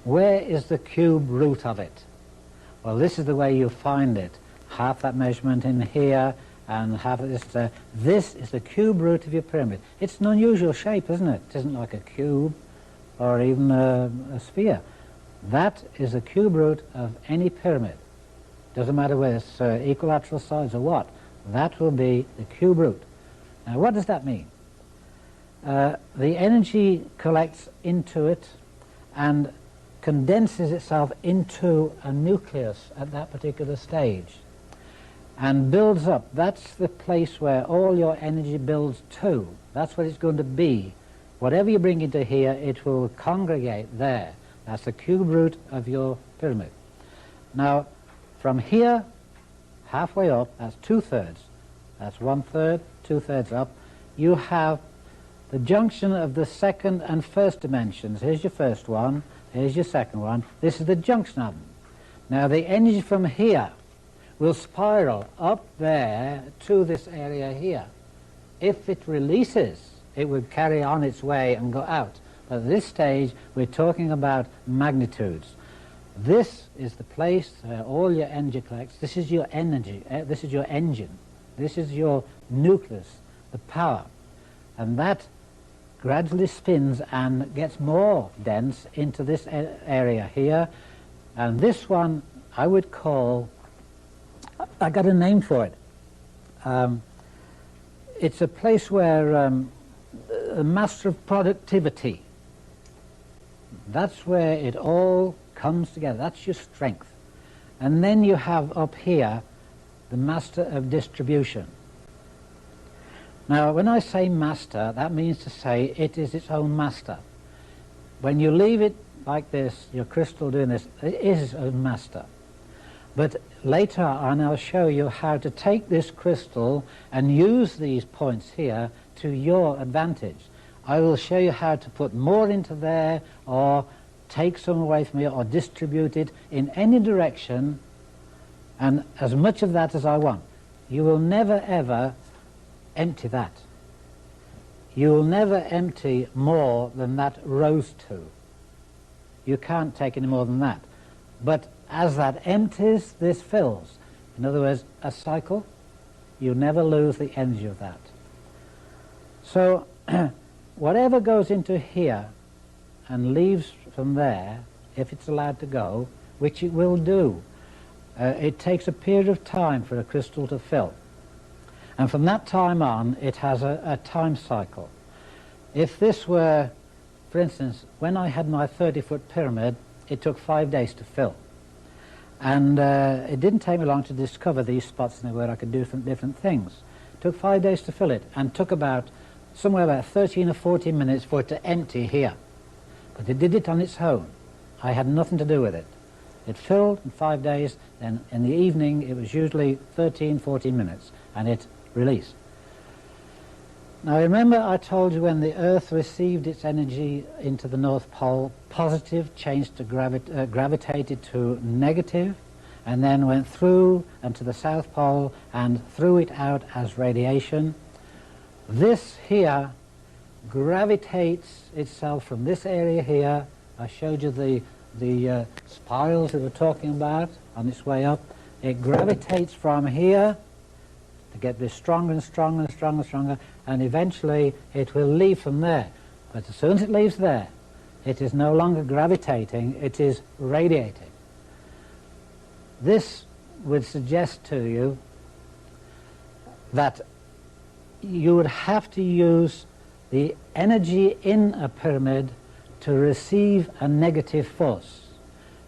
A: Where is the cube root of it? Well, this is the way you find it. Half that measurement in here, and half of this there. This is the cube root of your pyramid. It's an unusual shape, isn't it? It isn't like a cube or even a sphere. That is the cube root of any pyramid. Doesn't matter whether it's equilateral sides or what. That will be the cube root. Now, what does that mean? The energy collects into it and condenses itself into a nucleus at that particular stage and builds up. That's the place where all your energy builds to. That's what it's going to be. Whatever you bring into here, it will congregate there. That's the cube root of your pyramid. Now, from here, halfway up, that's 2/3. That's 1/3, 2/3 up. You have the junction of the second and first dimensions. Here's your first one, here's your second one. This is the junction of them. Now, the energy from here will spiral up there to this area here. If it releases, it would carry on its way and go out. But at this stage, we're talking about magnitudes. This is the place where all your energy collects. This is your energy. This is your engine. This is your nucleus, the power. And that gradually spins and gets more dense into this area here. And this one I would call, I got a name for it. It's a place where a master of productivity. That's where it all comes together. That's your strength. And then you have up here the master of distribution. Now, when I say master, that means to say it is its own master. When you leave it like this, your crystal doing this, it is its own master. But later on, I'll show you how to take this crystal and use these points here to your advantage. I will show you how to put more into there, or take some away from here, or distribute it in any direction, and as much of that as I want. You will never ever empty that. You will never empty more than that rose to. You can't take any more than that. But as that empties, this fills. In other words, a cycle. You never lose the energy of that. So whatever goes into here and leaves from there, if it's allowed to go, which it will do, it takes a period of time for a crystal to fill. And from that time on, it has a time cycle. If this were, for instance, when I had my 30-foot pyramid, it took 5 days to fill. And it didn't take me long to discover these spots in there where I could do different things. It took 5 days to fill it, and took somewhere about 13 or 14 minutes for it to empty here. But it did it on its own. I had nothing to do with it. It filled in 5 days, then in the evening it was usually 13, 14 minutes, and it released. Now remember, I told you when the Earth received its energy into the North Pole, positive changed to gravitated to negative, and then went through and to the South Pole and threw it out as radiation. This here gravitates itself from this area here. I showed you the spirals that we're talking about on its way up. It gravitates from here to get this stronger and stronger and stronger and stronger, and eventually it will leave from there. But as soon as it leaves there, it is no longer gravitating, it is radiating. This would suggest to you that you would have to use the energy in a pyramid to receive a negative force.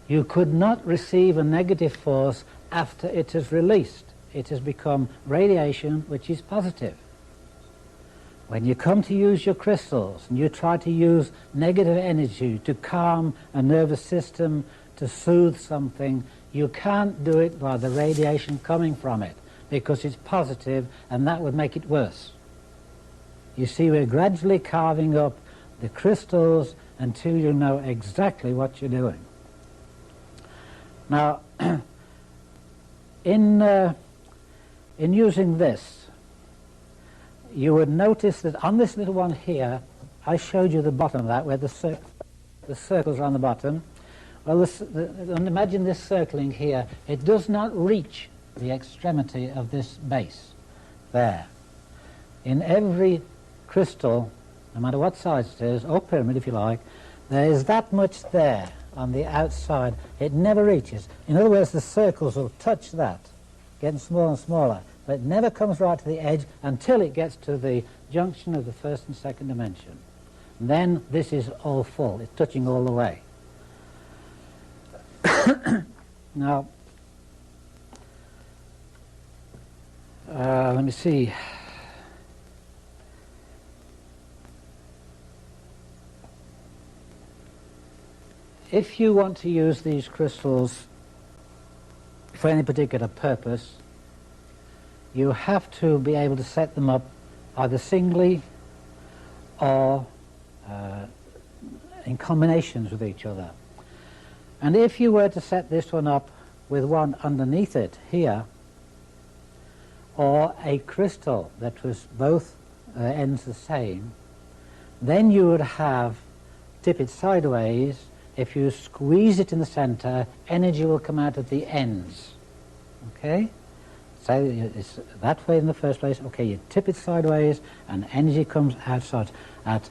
A: You could not receive a negative force after it is released. It has become radiation which is positive. When you come to use your crystals and you try to use negative energy to calm a nervous system, to soothe something, you can't do it by the radiation coming from it because it's positive, and that would make it worse. You see, we're gradually carving up the crystals until you know exactly what you're doing. Now, in using this, you would notice that on this little one here, I showed you the bottom of that, where the circles are on the bottom. Well, imagine this circling here. It does not reach the extremity of this base there. In every crystal, no matter what size it is, or pyramid if you like, there is that much there on the outside. It never reaches. In other words, the circles will touch that, getting smaller and smaller, but it never comes right to the edge until it gets to the junction of the first and second dimension. And then this is all full. It's touching all the way. Now, let me see. If you want to use these crystals for any particular purpose, you have to be able to set them up either singly or in combinations with each other. And if you were to set this one up with one underneath it here, or a crystal that was both ends the same, then you would have, tip it sideways. If you squeeze it in the center, energy will come out at the ends. Okay? So it's that way in the first place. Okay, you tip it sideways and energy comes outside at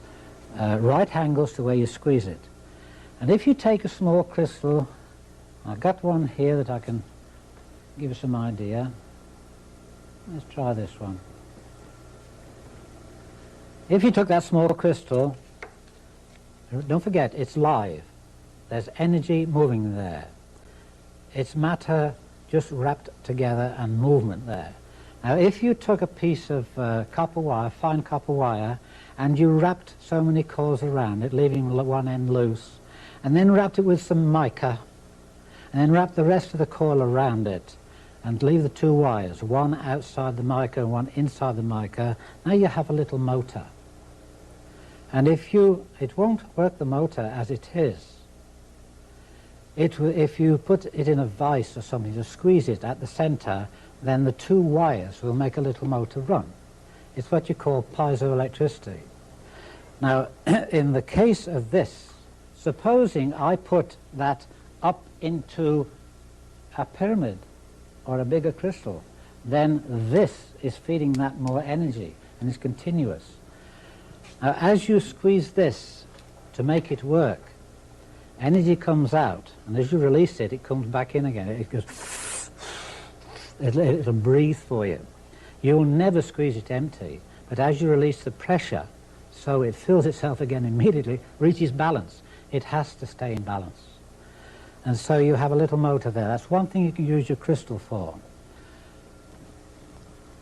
A: right angles to where you squeeze it. And if you take a small crystal, I've got one here that I can give you some idea. Let's try this one. If you took that small crystal, don't forget, it's live. There's energy moving there. It's matter just wrapped together and movement there. Now, if you took a piece of copper wire, fine copper wire, and you wrapped so many coils around it, leaving one end loose, and then wrapped it with some mica, and then wrapped the rest of the coil around it, and leave the two wires, one outside the mica and one inside the mica, now you have a little motor. And it won't work the motor as it is. If you put it in a vise or something to squeeze it at the center, then the two wires will make a little motor run. It's what you call piezoelectricity. Now, in the case of this, supposing I put that up into a pyramid or a bigger crystal, then this is feeding that more energy and it's continuous. Now, as you squeeze this to make it work, energy comes out, and as you release it, it comes back in again. It goes, it'll breathe for you. You'll never squeeze it empty, but as you release the pressure, so it fills itself again immediately, reaches balance. It has to stay in balance. And so you have a little motor there. That's one thing you can use your crystal for.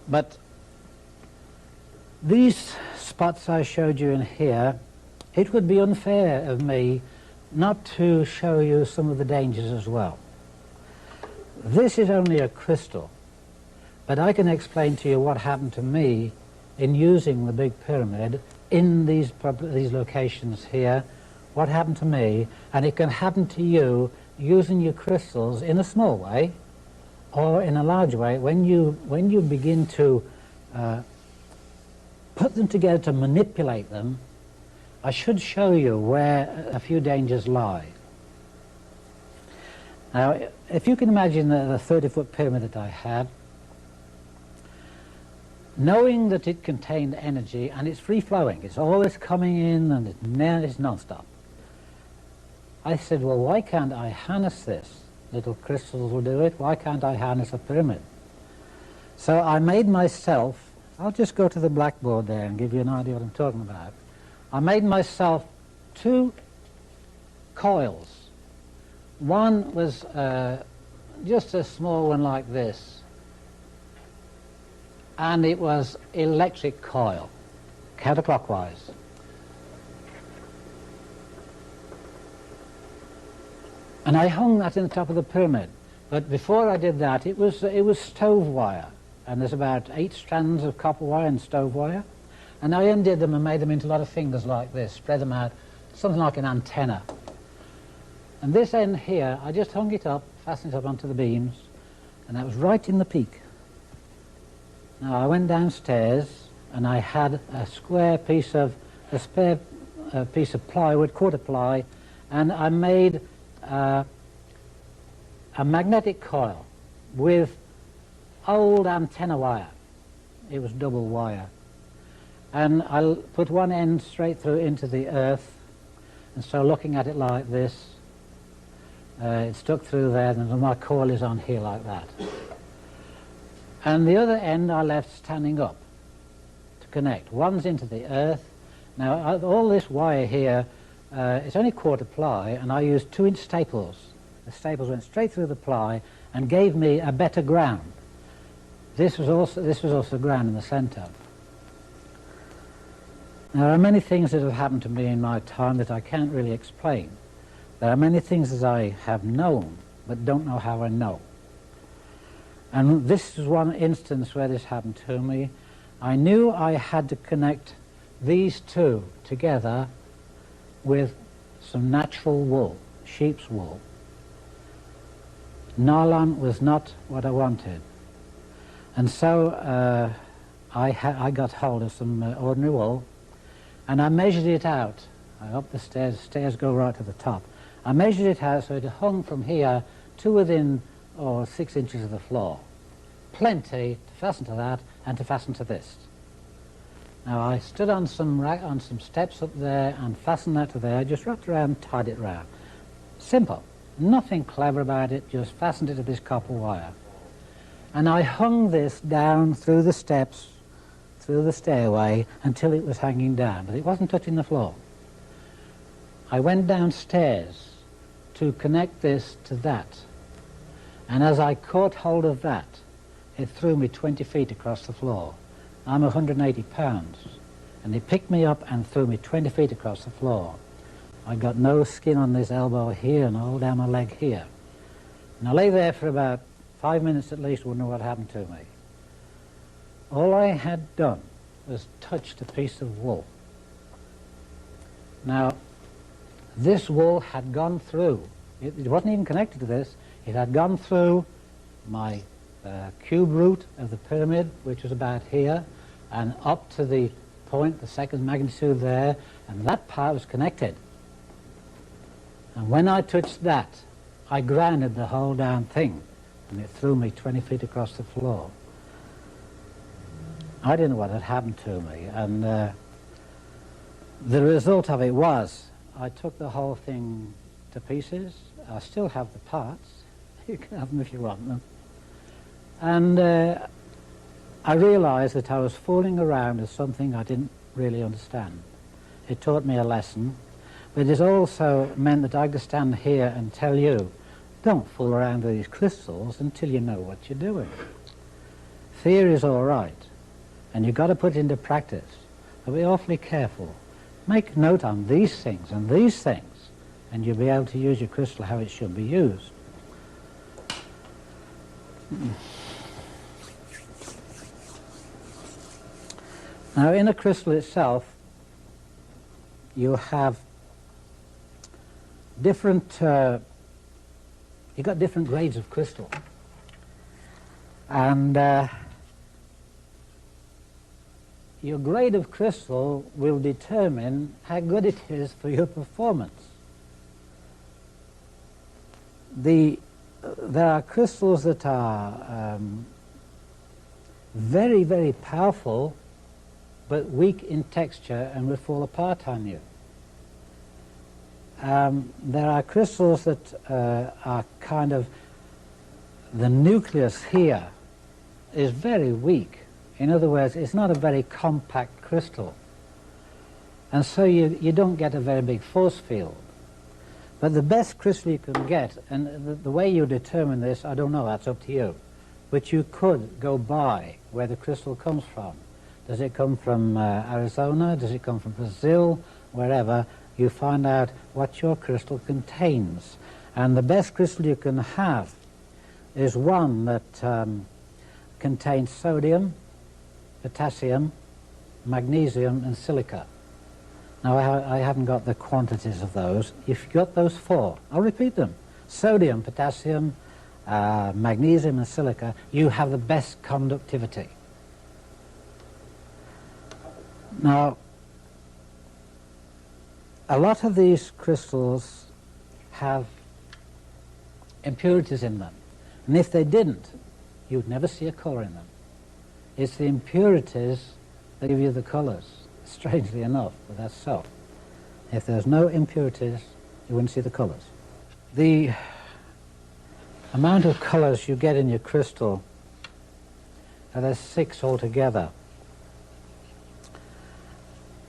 A: But these spots I showed you in here, it would be unfair of me not to show you some of the dangers as well. This is only a crystal, but I can explain to you what happened to me in using the big pyramid in these locations here, what happened to me, and it can happen to you using your crystals in a small way or in a large way when you begin to put them together to manipulate them. I should show you where a few dangers lie. Now, if you can imagine the 30-foot pyramid that I had, knowing that it contained energy and it's free-flowing, it's always coming in and it's non-stop. I said, well, why can't I harness this? Little crystals will do it. Why can't I harness a pyramid? So I made myself, I'll just go to the blackboard there and give you an idea what I'm talking about. I made myself two coils. One was just a small one like this, and it was electric coil, counterclockwise. And I hung that in the top of the pyramid. But before I did that, it was stove wire, and there's about 8 strands of copper wire and stove wire. And I undid them and made them into a lot of fingers like this, spread them out, something like an antenna. And this end here, I just hung it up, fastened it up onto the beams, and that was right in the peak. Now I went downstairs, and I had a spare piece of plywood, quarter ply, and I made a magnetic coil with old antenna wire. It was double wire. And I put one end straight through into the earth, and so looking at it like this, it stuck through there, and my coil is on here like that. And the other end I left standing up to connect. One's into the earth. Now all this wire here, it's only quarter ply, and I used 2-inch staples. The staples went straight through the ply and gave me a better ground. This was also ground in the centre. Now, there are many things that have happened to me in my time that I can't really explain. There are many things that I have known, but don't know how I know. And this is one instance where this happened to me. I knew I had to connect these two together with some natural wool, sheep's wool. Nylon was not what I wanted. And so I got hold of some ordinary wool, and I measured it out. Up the stairs go right to the top. I measured it out so it hung from here to within 6 inches of the floor. Plenty to fasten to that and to fasten to this. Now I stood on some steps up there and fastened that to there, just wrapped around, tied it round. Simple. Nothing clever about it, just fastened it to this copper wire. And I hung this down through the steps, through the stairway, until it was hanging down, but it wasn't touching the floor. I went downstairs to connect this to that, and as I caught hold of that, it threw me 20 feet across the floor. I'm 180 pounds, and it picked me up and threw me 20 feet across the floor. I got no skin on this elbow here and all down my leg here. And I lay there for about 5 minutes at least, wondering what happened to me. All I had done was touched a piece of wool. Now, this wool had gone through, it wasn't even connected to this, it had gone through my cube root of the pyramid, which was about here, and up to the point, the second magnitude there, and that part was connected. And when I touched that, I grounded the whole damn thing, and it threw me 20 feet across the floor. I didn't know what had happened to me, and the result of it was I took the whole thing to pieces. I still have the parts. You can have them if you want them. And I realized that I was fooling around with something I didn't really understand. It taught me a lesson, but it also meant that I could stand here and tell you, don't fool around with these crystals until you know what you're doing. Theory is all right, and you've got to put it into practice. But be awfully careful. Make note on these things and these things, and you'll be able to use your crystal how it should be used. Now, in a crystal itself, you have different, you've got different grades of crystal. And your grade of crystal will determine how good it is for your performance. There are crystals that are very, very powerful, but weak in texture and will fall apart on you. There are crystals that are kind of, the nucleus here is very weak. In other words, it's not a very compact crystal. And so you don't get a very big force field. But the best crystal you can get, and the way you determine this, I don't know, that's up to you. But you could go by where the crystal comes from. Does it come from Arizona? Does it come from Brazil? Wherever, you find out what your crystal contains. And the best crystal you can have is one that contains sodium, potassium, magnesium, and silica. Now, I haven't got the quantities of those. If you've got those four, I'll repeat them. Sodium, potassium, magnesium, and silica, you have the best conductivity. Now, a lot of these crystals have impurities in them. And if they didn't, you'd never see a color in them. It's the impurities that give you the colors. Strangely enough, but that's so. If there's no impurities, you wouldn't see the colors. The amount of colors you get in your crystal, there's 6 altogether,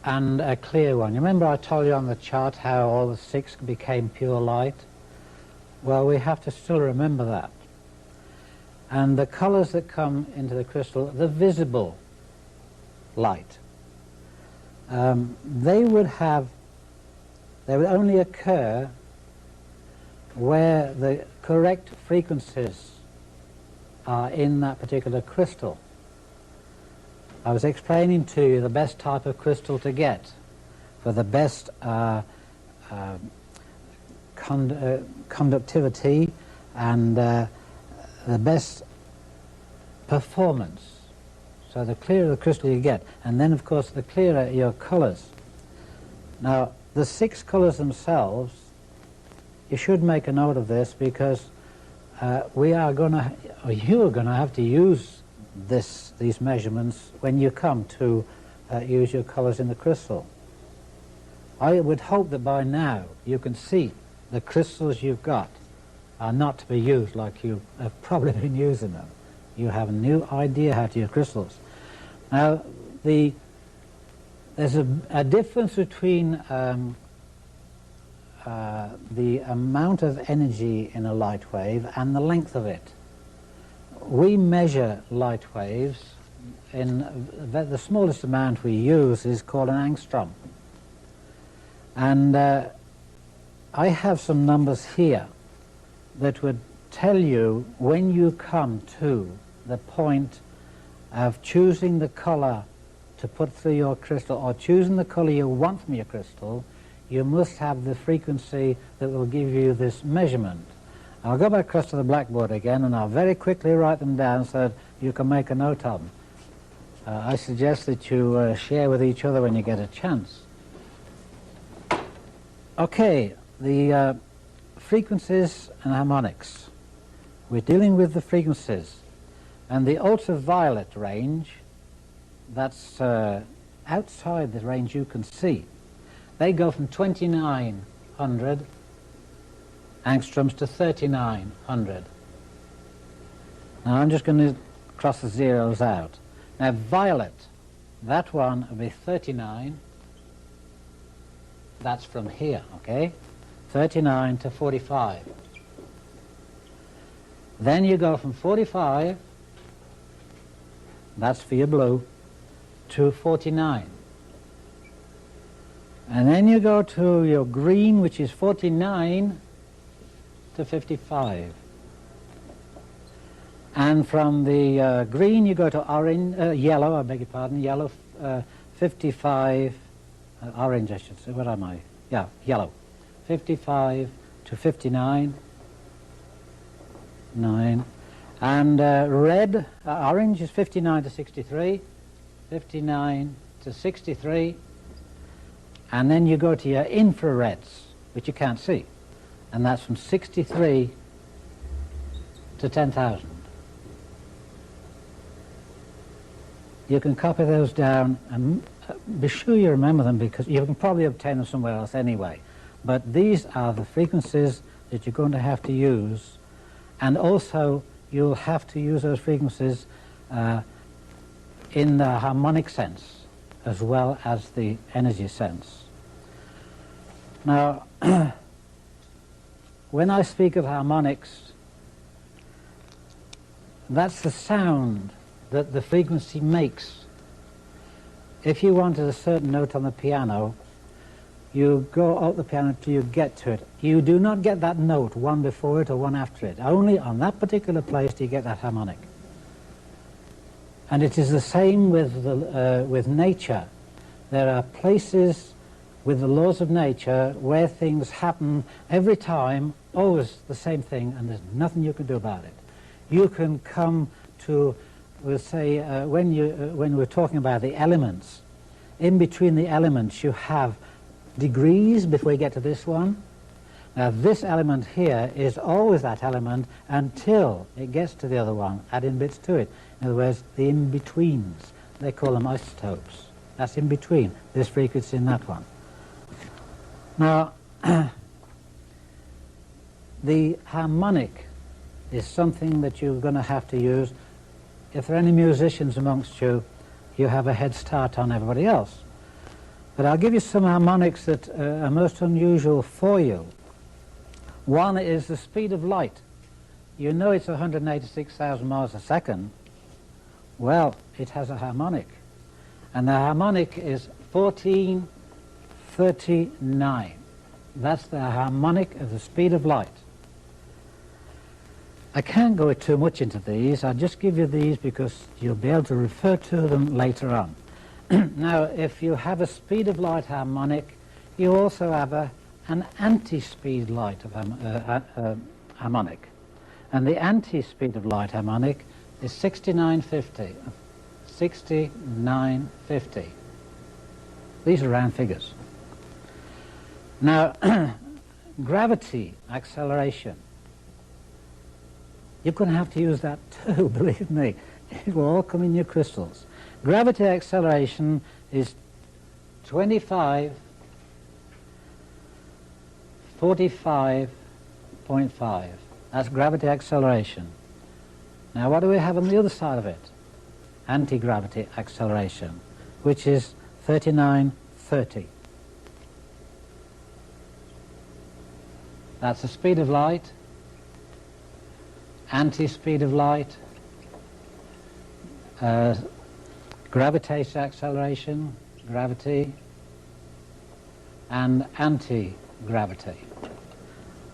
A: and a clear one. You remember I told you on the chart how all the 6 became pure light? Well, we have to still remember that. And the colors that come into the crystal, the visible light, they would only occur where the correct frequencies are in that particular crystal. I was explaining to you the best type of crystal to get for the best conductivity and the best performance. So the clearer the crystal you get, and then of course the clearer your colors. Now the 6 colors themselves, you should make a note of this, because you are going to have to use these measurements when you come to use your colors in the crystal. I would hope that by now you can see the crystals you've got are not to be used like you have probably been using them. You have a new idea how to use crystals. Now, there's a difference between the amount of energy in a light wave and the length of it. We measure light waves in the smallest amount we use is called an angstrom. And I have some numbers here that would tell you when you come to the point of choosing the color to put through your crystal, or choosing the color you want from your crystal, you must have the frequency that will give you this measurement. I'll go back across to the blackboard again, and I'll very quickly write them down so that you can make a note of them. I suggest that you share with each other when you get a chance. Okay, the frequencies and harmonics. We're dealing with the frequencies. And the ultraviolet range, that's outside the range you can see. They go from 2900 angstroms to 3900. Now I'm just going to cross the zeros out. Now violet, that one will be 39. That's from here, okay? 39 to 45. Then you go from 45, that's for your blue, to 49. And then you go to your green, which is 49 to 55. And from the green you go to orange, yellow, I beg your pardon, yellow, 55, orange I should say, what am I? Yeah, yellow. 55 to 59, 9. And red, orange is 59 to 63, 59 to 63. And then you go to your infrareds, which you can't see. And that's from 63 to 10,000. You can copy those down and be sure you remember them, because you can probably obtain them somewhere else anyway. But these are the frequencies that you're going to have to use. And also you'll have to use those frequencies in the harmonic sense as well as the energy sense. Now, when I speak of harmonics, that's the sound that the frequency makes. If you wanted a certain note on the piano, you go up the piano till you get to it. You do not get that note one before it or one after it. Only on that particular place do you get that harmonic. And it is the same with nature. There are places with the laws of nature where things happen every time, always the same thing, and there's nothing you can do about it. You can come to, we'll say, when we're talking about the elements, in between the elements you have degrees before you get to this one. Now this element here is always that element until it gets to the other one, adding bits to it. In other words, the in-betweens. They call them isotopes. That's in between this frequency and that one. Now, the harmonic is something that you're going to have to use. If there are any musicians amongst you, you have a head start on everybody else. But I'll give you some harmonics that are most unusual for you. One is the speed of light. You know it's 186,000 miles a second. Well, it has a harmonic. And the harmonic is 1439. That's the harmonic of the speed of light. I can't go too much into these. I'll just give you these because you'll be able to refer to them later on. Now, if you have a speed of light harmonic, you also have an anti-speed light of harmonic. And the anti-speed of light harmonic is 6950. 6950. These are round figures. Now, gravity acceleration. You're going to have to use that too, believe me. It will all come in your crystals. Gravity acceleration is 45.5. That's gravity acceleration. Now what do we have on the other side of it? Anti-gravity acceleration, which is 3930. That's the speed of light, anti-speed of light, gravitational acceleration, gravity, and anti-gravity.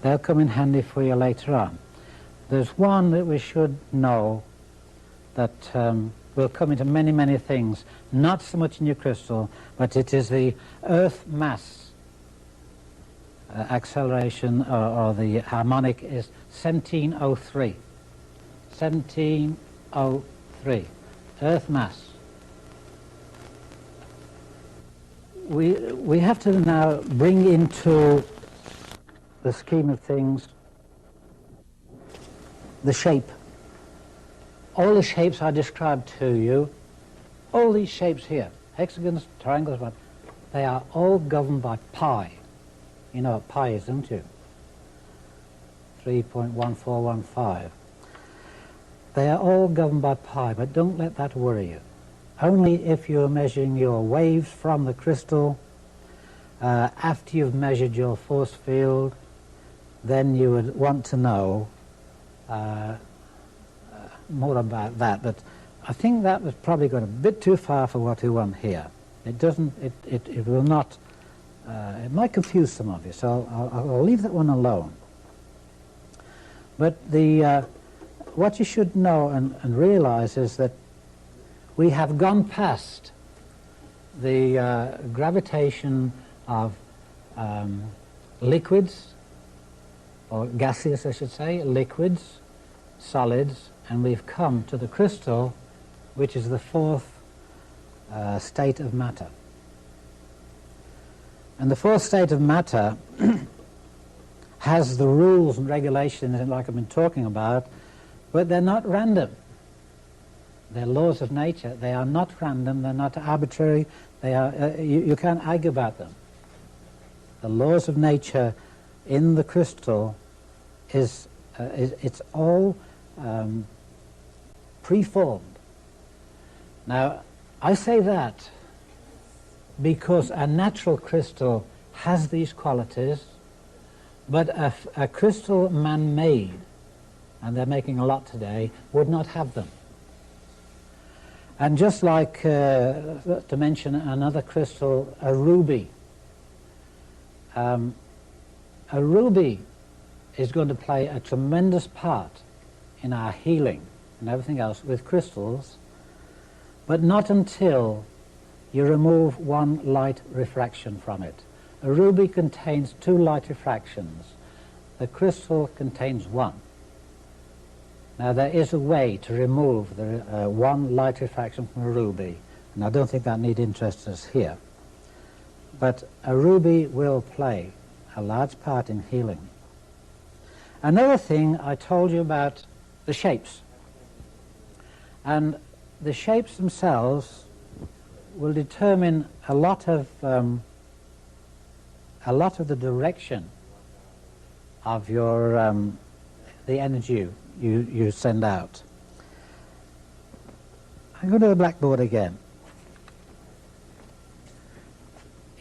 A: They'll come in handy for you later on. There's one that we should know that will come into many, many things, not so much in your crystal, but it is the Earth mass acceleration, or the harmonic is 1703. 1703. Earth mass. We have to now bring into the scheme of things the shape. All the shapes I described to you, all these shapes here, hexagons, triangles, they are all governed by pi. You know what pi is, don't you? 3.1415. They are all governed by pi, but don't let that worry you. Only if you're measuring your waves from the crystal, after you've measured your force field, then you would want to know more about that. But I think that was probably going a bit too far for what we want here. It doesn't, it will not, it might confuse some of you, so I'll leave that one alone. But what you should know and realize is that we have gone past the gravitation of liquids, or gaseous I should say, liquids, solids, and we've come to the crystal, which is the fourth state of matter. And the fourth state of matter has the rules and regulations like I've been talking about, but they're not random. They're laws of nature. They are not random, they're not arbitrary, they are, you can't argue about them. The laws of nature in the crystal it's all preformed. Now, I say that because a natural crystal has these qualities, But a crystal man-made, and they're making a lot today, would not have them. And just like, to mention another crystal, a ruby. A ruby is going to play a tremendous part in our healing and everything else with crystals, but not until you remove one light refraction from it. A ruby contains 2 light refractions. The crystal contains 1. Now there is a way to remove the 1 light refraction from a ruby, and I don't think that need interest us here. But a ruby will play a large part in healing. Another thing, I told you about the shapes. And the shapes themselves will determine a lot of the direction of your the energy you send out. I go to the blackboard again.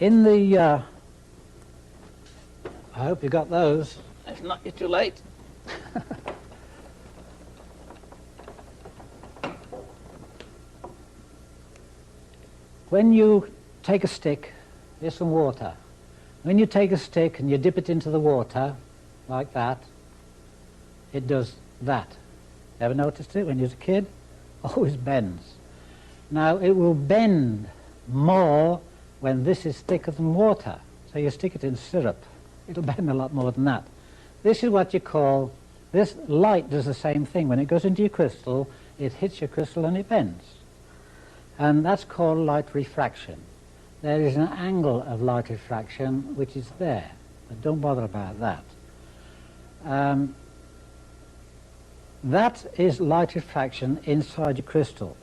A: In the I hope you got those. If not, you're too late. When you take a stick, here's some water. When you take a stick and you dip it into the water, like that, it does that. Ever noticed it when you was a kid? Always bends. Now, it will bend more when this is thicker than water. So you stick it in syrup, it'll bend a lot more than that. This is what you call, this light does the same thing. When it goes into your crystal, it hits your crystal and it bends. And that's called light refraction. There is an angle of light refraction which is there, but don't bother about that. That is light refraction inside your crystal.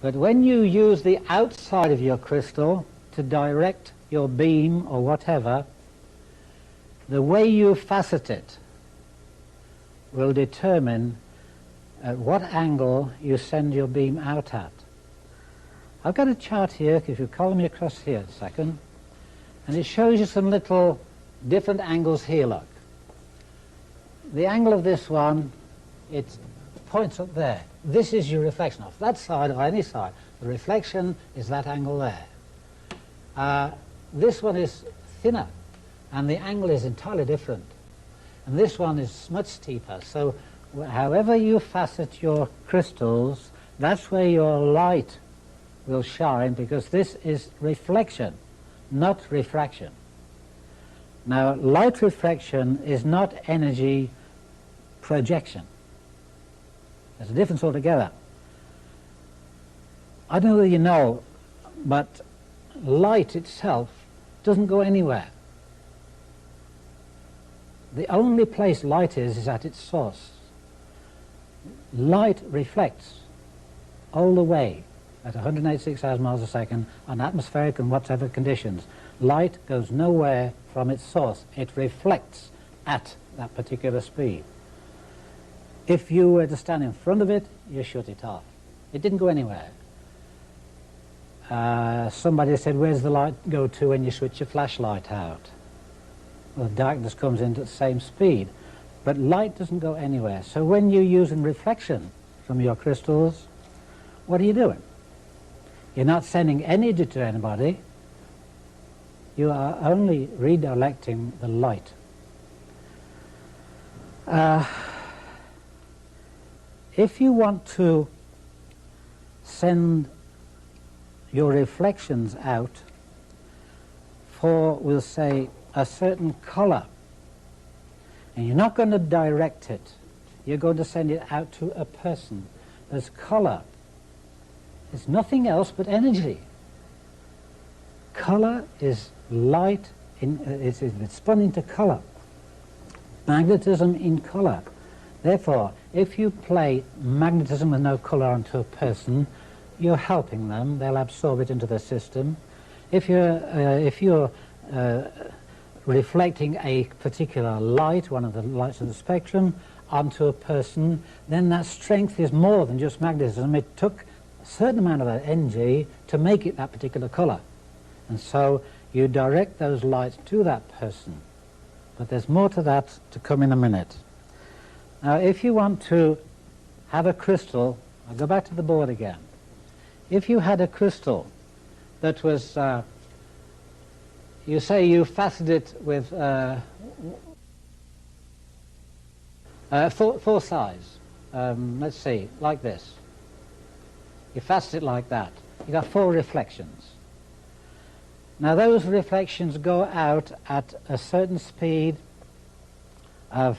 A: But when you use the outside of your crystal to direct your beam or whatever, the way you facet it will determine at what angle you send your beam out at. I've got a chart here, if you follow me across here a second, and it shows you some little different angles here, look. The angle of this one, it points up there. This is your reflection off that side or any side. The reflection is that angle there. This one is thinner, and the angle is entirely different. And this one is much steeper. So however you facet your crystals, that's where your light will shine, because this is reflection, not refraction. Now, light refraction is not energy projection. There's a difference altogether. I don't know whether you know, but light itself doesn't go anywhere. The only place light is at its source. Light reflects all the way at 186,000 miles a second on atmospheric and whatever conditions. Light goes nowhere from its source. It reflects at that particular speed. If you were to stand in front of it, you shut it off. It didn't go anywhere. Somebody said, where's the light go to when you switch your flashlight out? Well, darkness comes in at the same speed. But light doesn't go anywhere. So when you're using reflection from your crystals, what are you doing? You're not sending energy to anybody. You are only redirecting the light. If you want to send your reflections out for, we'll say, a certain color, and you're not going to direct it, you're going to send it out to a person. There's color. It's nothing else but energy. Color is light, it's spun into color. Magnetism in color. Therefore, if you play magnetism with no color onto a person, you're helping them. They'll absorb it into their system. If you're reflecting a particular light, one of the lights of the spectrum, onto a person, then that strength is more than just magnetism. It took a certain amount of that energy to make it that particular color. And so you direct those lights to that person. But there's more to that to come in a minute. Now, if you want to have a crystal, I'll go back to the board again. If you had a crystal that was, you say you faceted it with four sides. Let's see, like this. You facet it like that. You got 4 reflections. Now those reflections go out at a certain speed of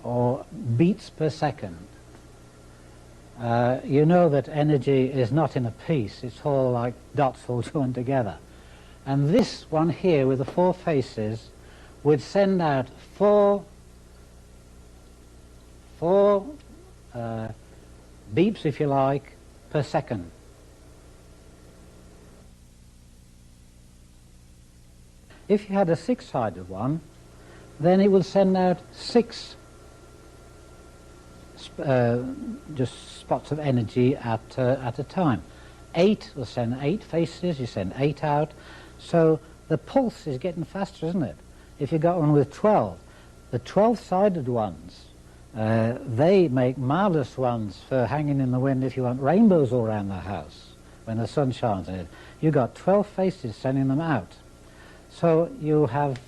A: or beats per second. You know that energy is not in a piece, it's all like dots all joined together. And this one here with the 4 faces would send out four beeps, if you like, per second. If you had a 6-sided one, then it would send out 6 just spots of energy at a time. 8 will send 8 faces, you send 8 out. So the pulse is getting faster, isn't it? If you got one with 12, the 12-sided ones, they make marvelous ones for hanging in the wind if you want rainbows all around the house when the sun shines on it. You've got 12 faces sending them out. So you have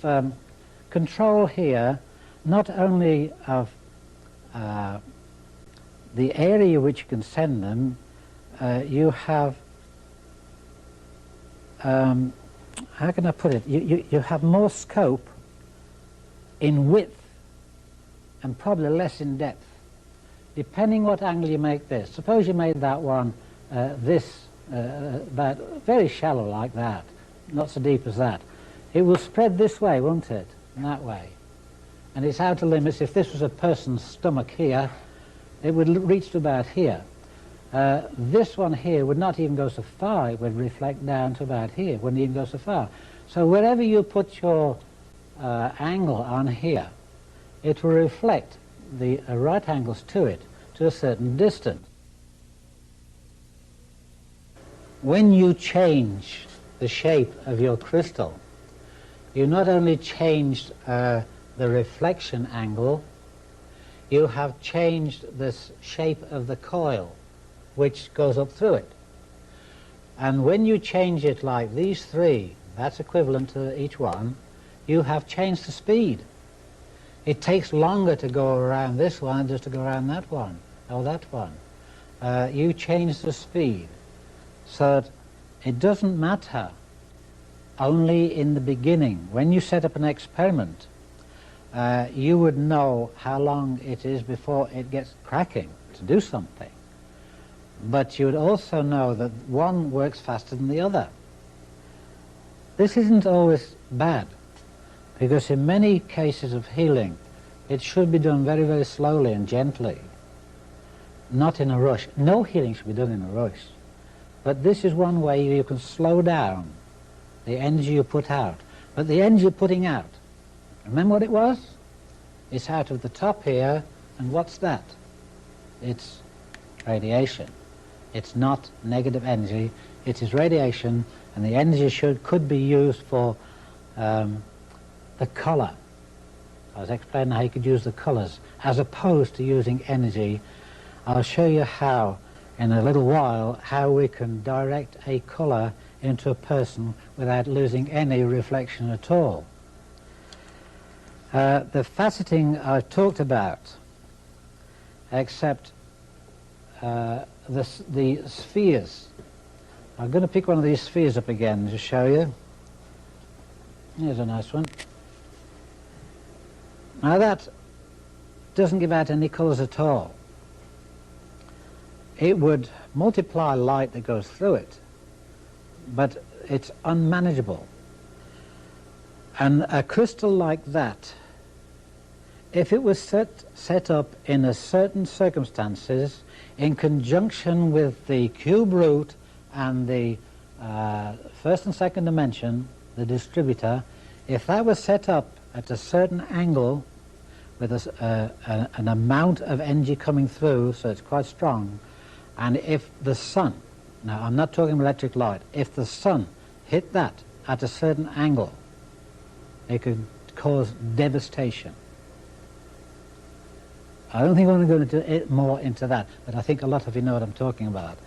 A: control here not only of the area which you can send them, you have, how can I put it, you have more scope in width and probably less in depth, depending what angle you make this. Suppose you made that one about very shallow like that, not so deep as that. It will spread this way, won't it? And that way. And its outer limits, if this was a person's stomach here, it would reach to about here. This one here would not even go so far. It would reflect down to about here. It wouldn't even go so far. So wherever you put your angle on here, it will reflect the right angles to it to a certain distance. When you change the shape of your crystal, you not only changed the reflection angle, you have changed the shape of the coil which goes up through it. And when you change it like these 3, that's equivalent to each one, you have changed the speed. It takes longer to go around this one than just to go around that one or that one. You change the speed so that it doesn't matter only in the beginning. When you set up an experiment, you would know how long it is before it gets cracking to do something. But you would also know that one works faster than the other. This isn't always bad, because in many cases of healing, it should be done very, very slowly and gently, not in a rush. No healing should be done in a rush. But this is one way you can slow down the energy you put out. But the energy you're putting out, remember what it was? It's out of the top here, and what's that? It's radiation. It's not negative energy, it is radiation, and the energy could be used for the color. I was explaining how you could use the colors as opposed to using energy. I'll show you how in a little while how we can direct a color into a person without losing any reflection at all. The faceting I've talked about, except the spheres. I'm going to pick one of these spheres up again to show you. Here's a nice one. Now that doesn't give out any colours at all. It would multiply light that goes through it, but it's unmanageable. And a crystal like that, if it was set up in a certain circumstances, in conjunction with the cube root and the first and second dimension, the distributor, if that was set up at a certain angle with an amount of energy coming through, so it's quite strong, and if the sun, now I'm not talking electric light, if the sun hit that at a certain angle, It could cause devastation. I don't think I want to go into more into that, but I think a lot of you know what I'm talking about.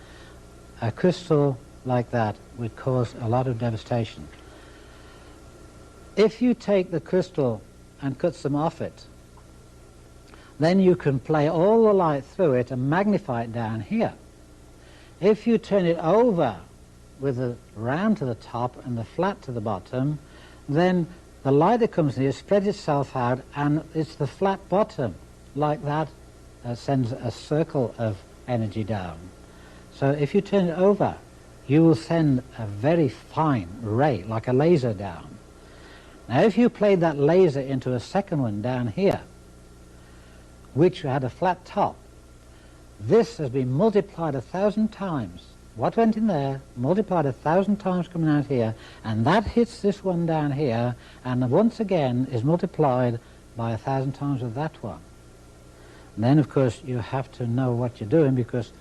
A: A crystal like that would cause a lot of devastation. If you take the crystal and cut some off it, then you can play all the light through it and magnify it down here. If you turn it over with the round to the top and the flat to the bottom, then the light that comes in here spreads itself out, and it's the flat bottom like that sends a circle of energy down. So if you turn it over, you will send a very fine ray, like a laser, down. Now if you played that laser into a second one down here, which had a flat top, this has been multiplied 1,000 times. What went in there, multiplied 1,000 times coming out here, and that hits this one down here, and once again is multiplied by 1,000 times of that one. And then, of course, you have to know what you're doing, because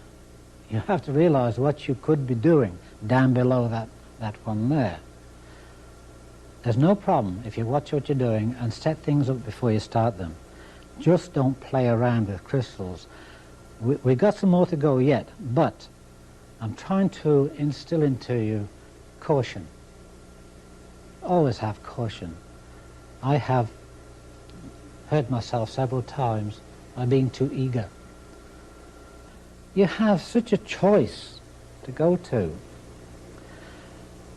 A: you have to realize what you could be doing down below that one there. There's no problem if you watch what you're doing and set things up before you start them. Just don't play around with crystals. We've got some more to go yet, but I'm trying to instill into you caution. Always have caution. I have hurt myself several times by being too eager. You have such a choice to go to.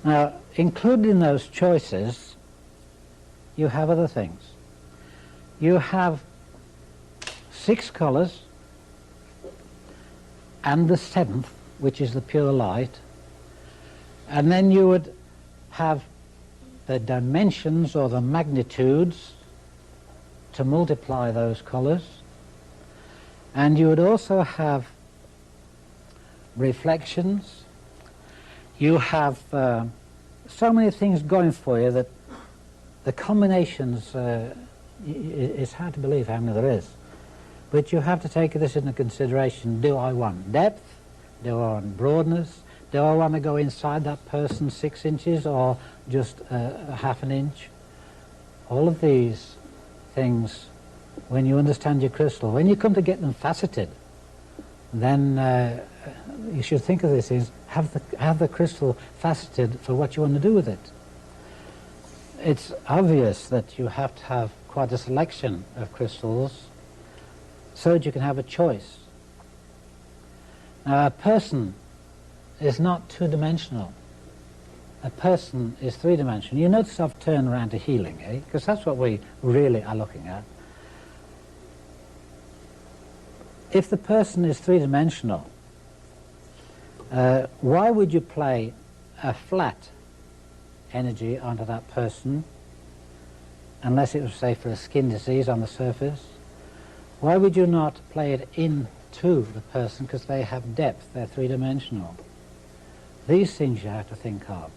A: Now, included in those choices, you have other things. You have 6 colors and the 7th, which is the pure light, and then you would have the dimensions or the magnitudes to multiply those colors, and you would also have reflections. You have so many things going for you that the combinations, it's hard to believe how many there is. But you have to take this into consideration. Do I want depth? Do I want broadness? Do I want to go inside that person 6 inches or just a half an inch? All of these things, when you understand your crystal, when you come to get them faceted, then you should think of this as have the crystal faceted for what you want to do with it. It's obvious that you have to have quite a selection of crystals so that you can have a choice. Now, a person is not two-dimensional. A person is three-dimensional. You notice I've turned around to healing, eh? Because that's what we really are looking at. If the person is three-dimensional, why would you play a flat energy onto that person unless it was, say, for a skin disease on the surface? Why would you not play it into the person because they have depth, they're three-dimensional? These things you have to think of.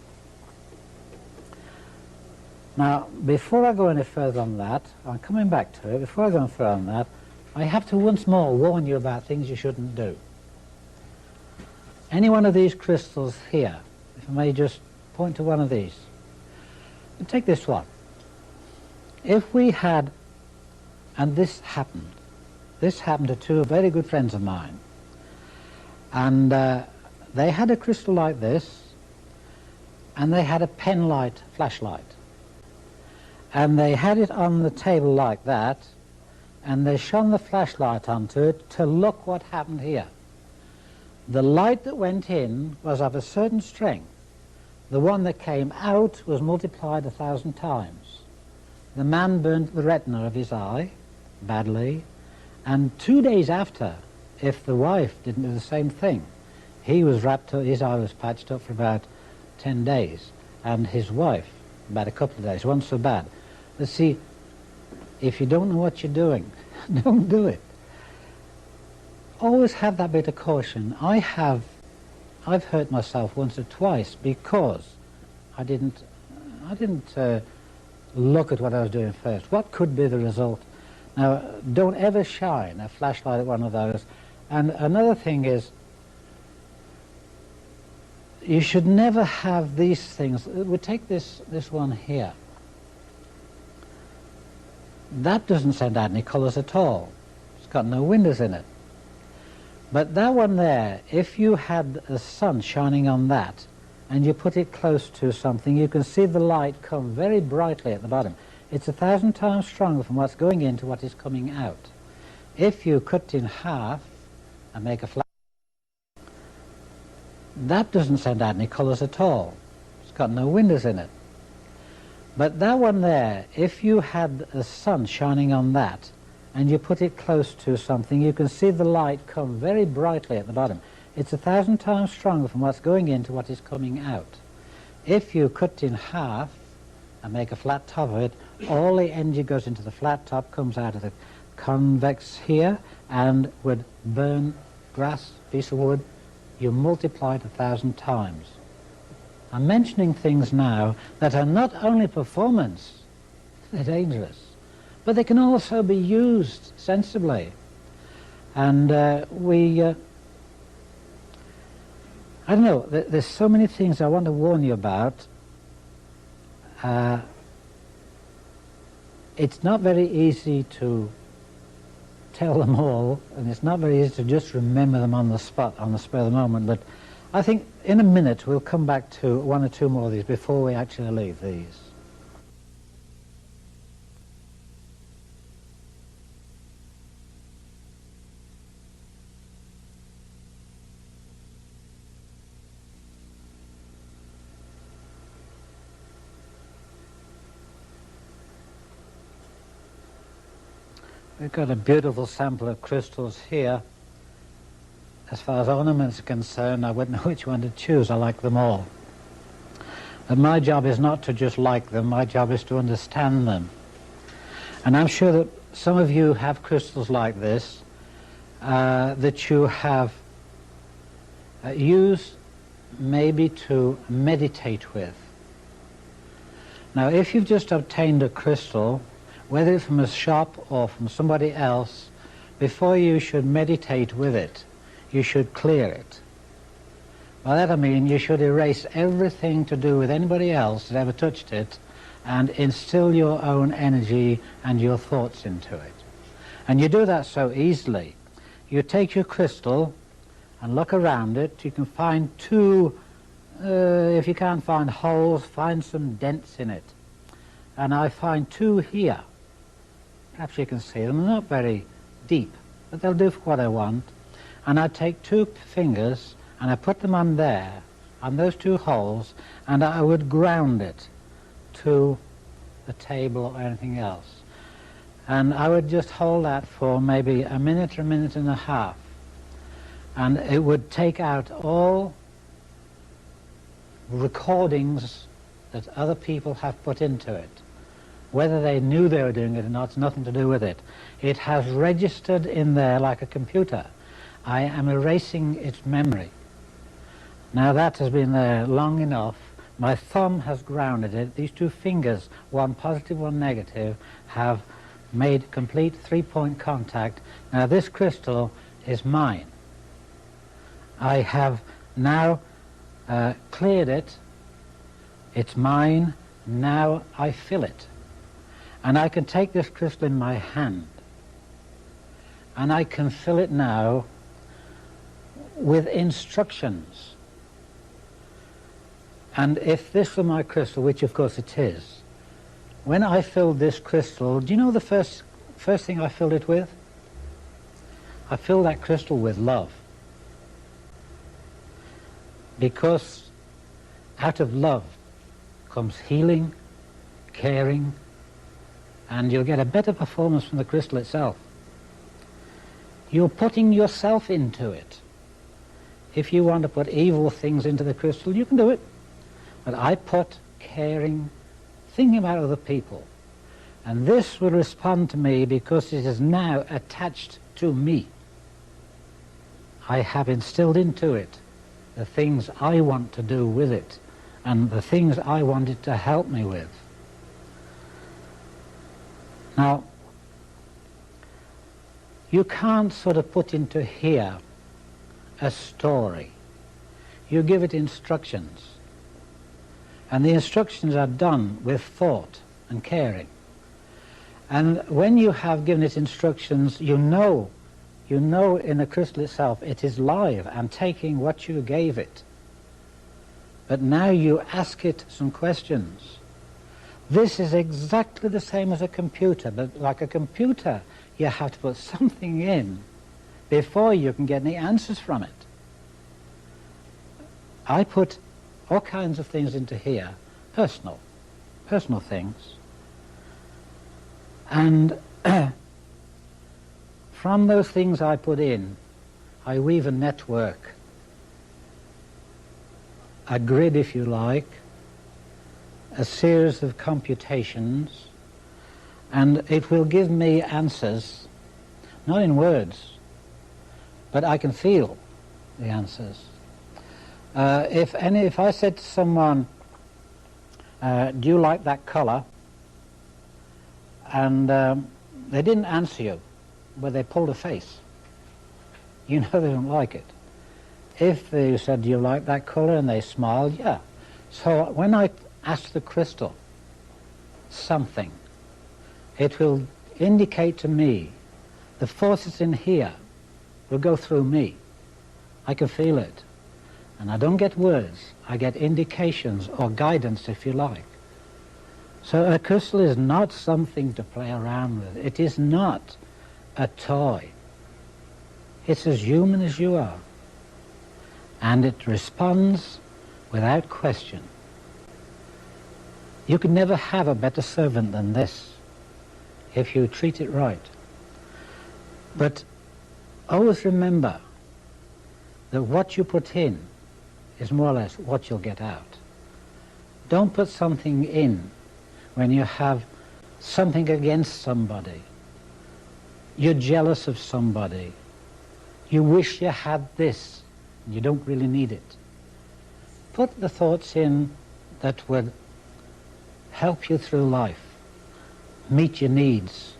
A: Now, before I go any further on that, I'm coming back to it, before I go any further on that, I have to once more warn you about things you shouldn't do. Any one of these crystals here, if I may just point to one of these. Take this one. If we had, and this happened to 2 very good friends of mine, and they had a crystal like this, and they had a pen light flashlight, and they had it on the table like that, and they shone the flashlight onto it to look what happened here. The light that went in was of a certain strength. The one that came out was multiplied 1,000 times. The man burnt the retina of his eye badly, and 2 days after, if the wife didn't do the same thing, he was wrapped up, his eye was patched up for about 10 days, and his wife about a couple of days. It wasn't so bad. But see, if you don't know what you're doing, don't do it. Always have that bit of caution. I've hurt myself once or twice because I didn't look at what I was doing first. What could be the result? Now, don't ever shine a flashlight at one of those. And another thing is, you should never have these things. We'll take this one here. that doesn't send out any colours at all. It's got no windows in it. But that one there, if you had the sun shining on that and you put it close to something, you can see the light come very brightly at the bottom. It's 1,000 times stronger from what's going in to what is coming out. If you cut it in half and make a flat, that doesn't send out any colours at all. It's got no windows in it. But that one there, if you had the sun shining on that and you put it close to something, you can see the light come very brightly at the bottom. It's 1,000 times stronger from what's going in to what is coming out. If you cut it in half and make a flat top of it, all the energy goes into the flat top, comes out of the convex here, and would burn grass, piece of wood. You multiply it 1,000 times. I'm mentioning things now that are not only performance, they're dangerous, but they can also be used sensibly. And I don't know, there's so many things I want to warn you about. It's not very easy to tell them all, and it's not very easy to just remember them on the spot, on the spur of the moment, but I think in a minute we'll come back to one or two more of these before we actually leave these. We've got a beautiful sample of crystals here. As far as ornaments are concerned, I wouldn't know which one to choose. I like them all. But my job is not to just like them, my job is to understand them. And I'm sure that some of you have crystals like this that you have used maybe to meditate with. Now, if you've just obtained a crystal, whether it's from a shop or from somebody else, before you should meditate with it, you should clear it. By that I mean you should erase everything to do with anybody else that ever touched it and instill your own energy and your thoughts into it. And you do that so easily. You take your crystal and look around it. You can find two, if you can't find holes, find some dents in it. And I find two here. Perhaps you can see them. They're not very deep, but they'll do for what I want. And I take two fingers and I put them on there, on those two holes, and I would ground it to the table or anything else. And I would just hold that for maybe a minute or a minute and a half. And it would take out all recordings that other people have put into it. Whether they knew they were doing it or not, it's nothing to do with it. It has registered in there like a computer. I am erasing its memory. Now that has been there long enough. My thumb has grounded it. These two fingers, one positive, one negative, have made complete three-point contact. Now this crystal is mine. I have now cleared it. It's mine. Now I fill it. And I can take this crystal in my hand, and I can fill it now with instructions. And if this were my crystal, which of course it is, when I filled this crystal, do you know the first thing I filled it with? I filled that crystal with love. Because out of love comes healing, caring, and you'll get a better performance from the crystal itself. You're putting yourself into it. If you want to put evil things into the crystal, you can do it. But I put caring, thinking about other people. And this will respond to me because it is now attached to me. I have instilled into it the things I want to do with it and the things I want it to help me with. Now, you can't sort of put into here a story. You give it instructions. And the instructions are done with thought and caring. And when you have given it instructions, you know in the crystal itself it is live and taking what you gave it. But now you ask it some questions. This is exactly the same as a computer, but like a computer, you have to put something in before you can get any answers from it. I put all kinds of things into here, personal things. And from those things I put in, I weave a network, a grid if you like, a series of computations, and it will give me answers, not in words, but I can feel the answers. If I said to someone, do you like that color? And they didn't answer you, but they pulled a face, you know they don't like it. If they said, do you like that color? And they smiled, yeah. So when I ask the crystal something, it will indicate to me the forces in here will go through me. I can feel it. And I don't get words, I get indications or guidance if you like. So a crystal is not something to play around with. It is not a toy. It's as human as you are. And it responds without question. You could never have a better servant than this if you treat it right. But always remember that what you put in is more or less what you'll get out. Don't put something in when you have something against somebody. You're jealous of somebody. You wish you had this, and you don't really need it. Put the thoughts in that would help you through life, meet your needs,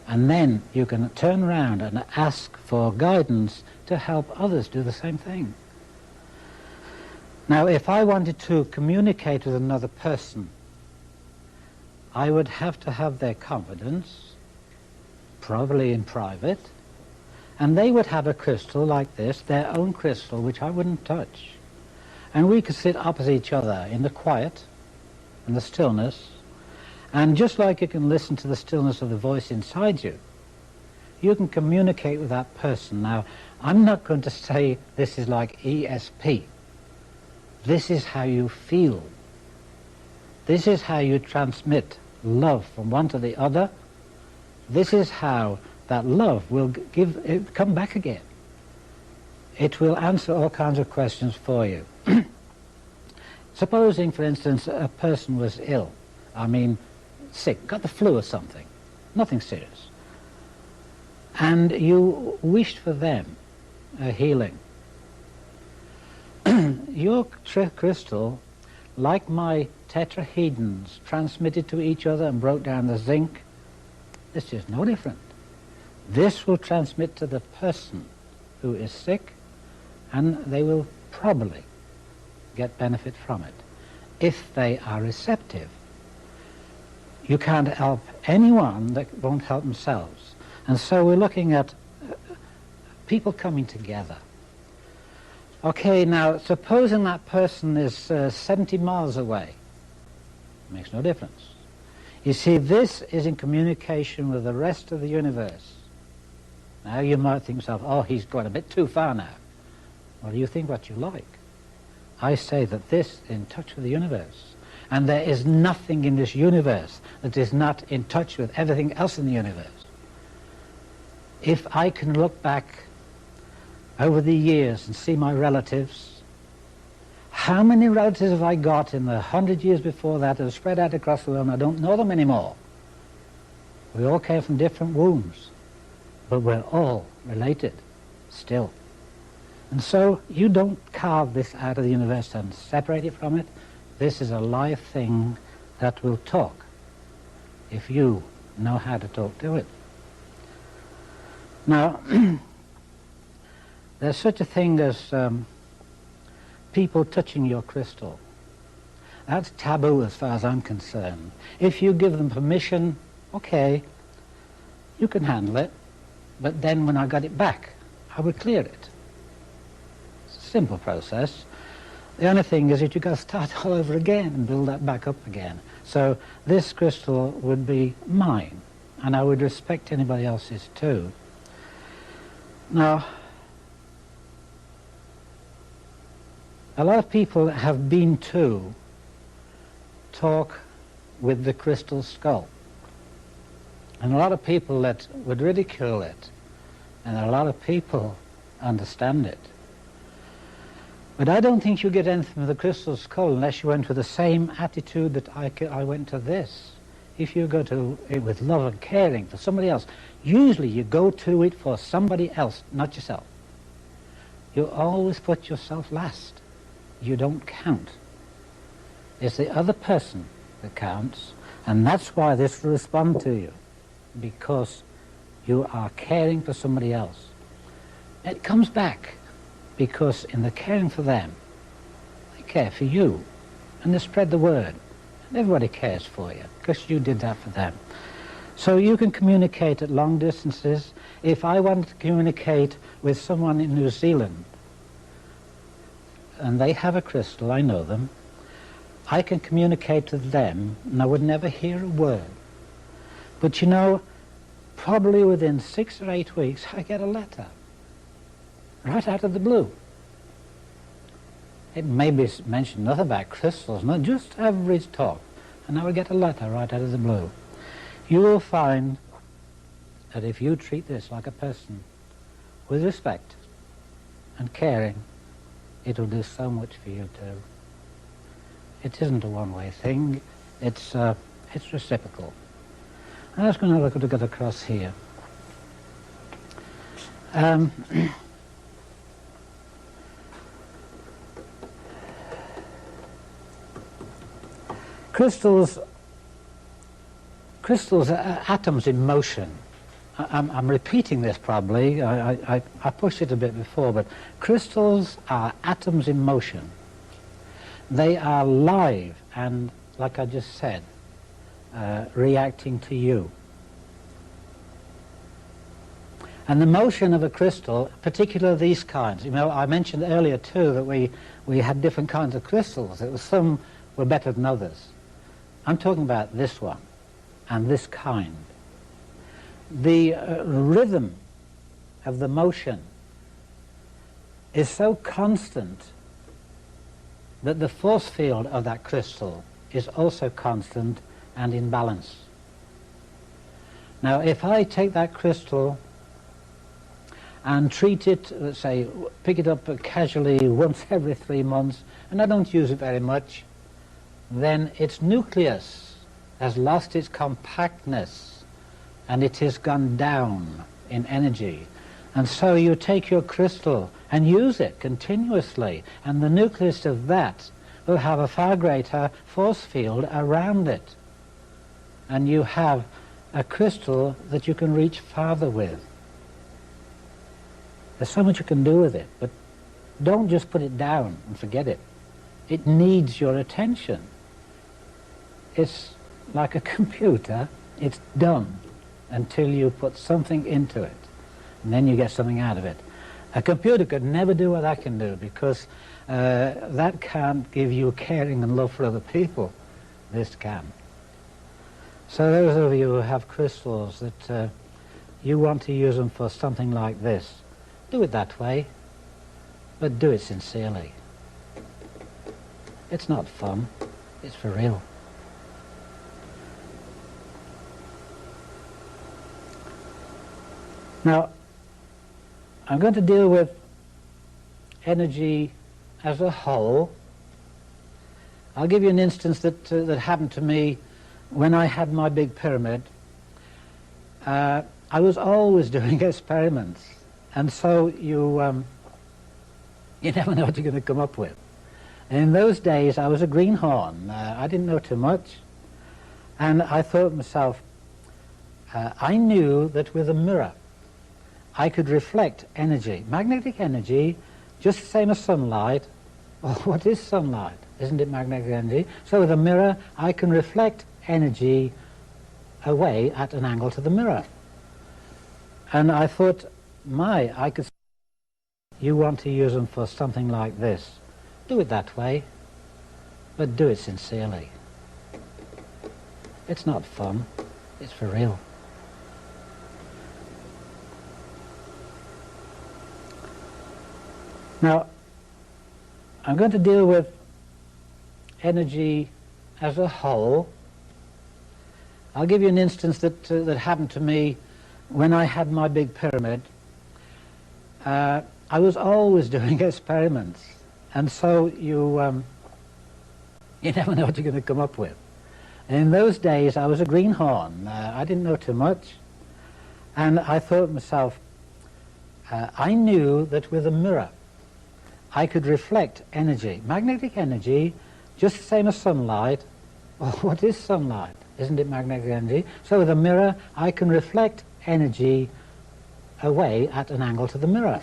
A: and then you can turn around and ask for guidance to help others do the same thing. Now, if I wanted to communicate with another person, I would have to have their confidence, probably in private, and they would have a crystal like this, their own crystal, which I wouldn't touch. And we could sit opposite each other in the quiet and the stillness, and just like you can listen to the stillness of the voice inside you, you can communicate with that person. Now, I'm not going to say this is like ESP. This is how you feel. This is how you transmit love from one to the other. This is how that love will come back again. It will answer all kinds of questions for you. Supposing, for instance, a person was ill, sick, got the flu or something, nothing serious, and you wished for them a healing. Your crystal, like my tetrahedrons, transmitted to each other and broke down the zinc. This is no different. This will transmit to the person who is sick, and they will probably get benefit from it, if they are receptive. You can't help anyone that won't help themselves. And so we're looking at people coming together. Okay, now supposing that person is 70 miles away, makes no difference. You see, this is in communication with the rest of the universe. Now you might think to yourself, oh, he's gone a bit too far now. Well, you think what you like. I say that this is in touch with the universe. And there is nothing in this universe that is not in touch with everything else in the universe. If I can look back over the years and see my relatives, how many relatives have I got in the 100 years before that have spread out across the world and I don't know them anymore? We all came from different wombs, but we're all related still. And so you don't carve this out of the universe and separate it from it. This is a live thing that will talk if you know how to talk to it. Now, there's such a thing as people touching your crystal. That's taboo as far as I'm concerned. If you give them permission, okay, you can handle it, but then when I got it back, I would clear it. It's a simple process. The only thing is that you've got to start all over again and build that back up again. So this crystal would be mine, and I would respect anybody else's too. Now, a lot of people have been to talk with the crystal skull. And a lot of people that would ridicule it, and a lot of people understand it. But I don't think you get anything from the crystal skull unless you went with the same attitude that I went to this. If you go to it with love and caring for somebody else, usually you go to it for somebody else, not yourself. You always put yourself last. You don't count. It's the other person that counts, and that's why this will respond to you, because you are caring for somebody else. It comes back because in the caring for them, they care for you, and they spread the word, and everybody cares for you because you did that for them. So you can communicate at long distances. If I want to communicate with someone in New Zealand, and they have a crystal, I know them, I can communicate to them, and I would never hear a word. But you know, probably within 6 or 8 weeks, I get a letter, right out of the blue. It may be mentioned nothing about crystals, not just average talk, and I would get a letter right out of the blue. You will find that if you treat this like a person with respect and caring, it will do so much for you too. It isn't a one-way thing, it's reciprocal. I'm just going to have a look at across here. Crystals are atoms in motion. I'm repeating this probably, I pushed it a bit before, but crystals are atoms in motion. They are live and, like I just said, reacting to you. And the motion of a crystal, particularly these kinds, you know, I mentioned earlier too that we had different kinds of crystals. Some were better than others. I'm talking about this one and this kind. The rhythm of the motion is so constant that the force field of that crystal is also constant and in balance. Now, if I take that crystal and treat it, let's say, pick it up casually once every 3 months, and I don't use it very much, then its nucleus has lost its compactness and it has gone down in energy. And so you take your crystal and use it continuously, and the nucleus of that will have a far greater force field around it. And you have a crystal that you can reach farther with. There's so much you can do with it, but don't just put it down and forget it. It needs your attention. It's like a computer, it's dumb until you put something into it, and then you get something out of it. A computer could never do what I can do, because that can't give you caring and love for other people. This can. So those of you who have crystals that you want to use them for something like this, do it that way, but do it sincerely. It's not fun, it's for real. Now, I'm going to deal with energy as a whole. I'll give you an instance that happened to me when I had my big pyramid. I was always doing experiments, and so you never know what you're going to come up with. And in those days, I was a greenhorn. I didn't know too much, and I thought to myself, I knew that with a mirror, I could reflect energy, magnetic energy, just the same as sunlight. Well, what is sunlight? Isn't it magnetic energy? So with a mirror, I can reflect energy away at an angle to the mirror. And I thought, I could. You want to use them for something like this. Do it that way, but do it sincerely. It's not fun, it's for real. Now, I'm going to deal with energy as a whole. I'll give you an instance that happened to me when I had my big pyramid. I was always doing experiments, and so you never know what you're going to come up with. And in those days, I was a greenhorn. I didn't know too much, and I thought to myself, I knew that with a mirror, I could reflect energy, magnetic energy, just the same as sunlight. Well, what is sunlight? Isn't it magnetic energy? So with a mirror, I can reflect energy away at an angle to the mirror.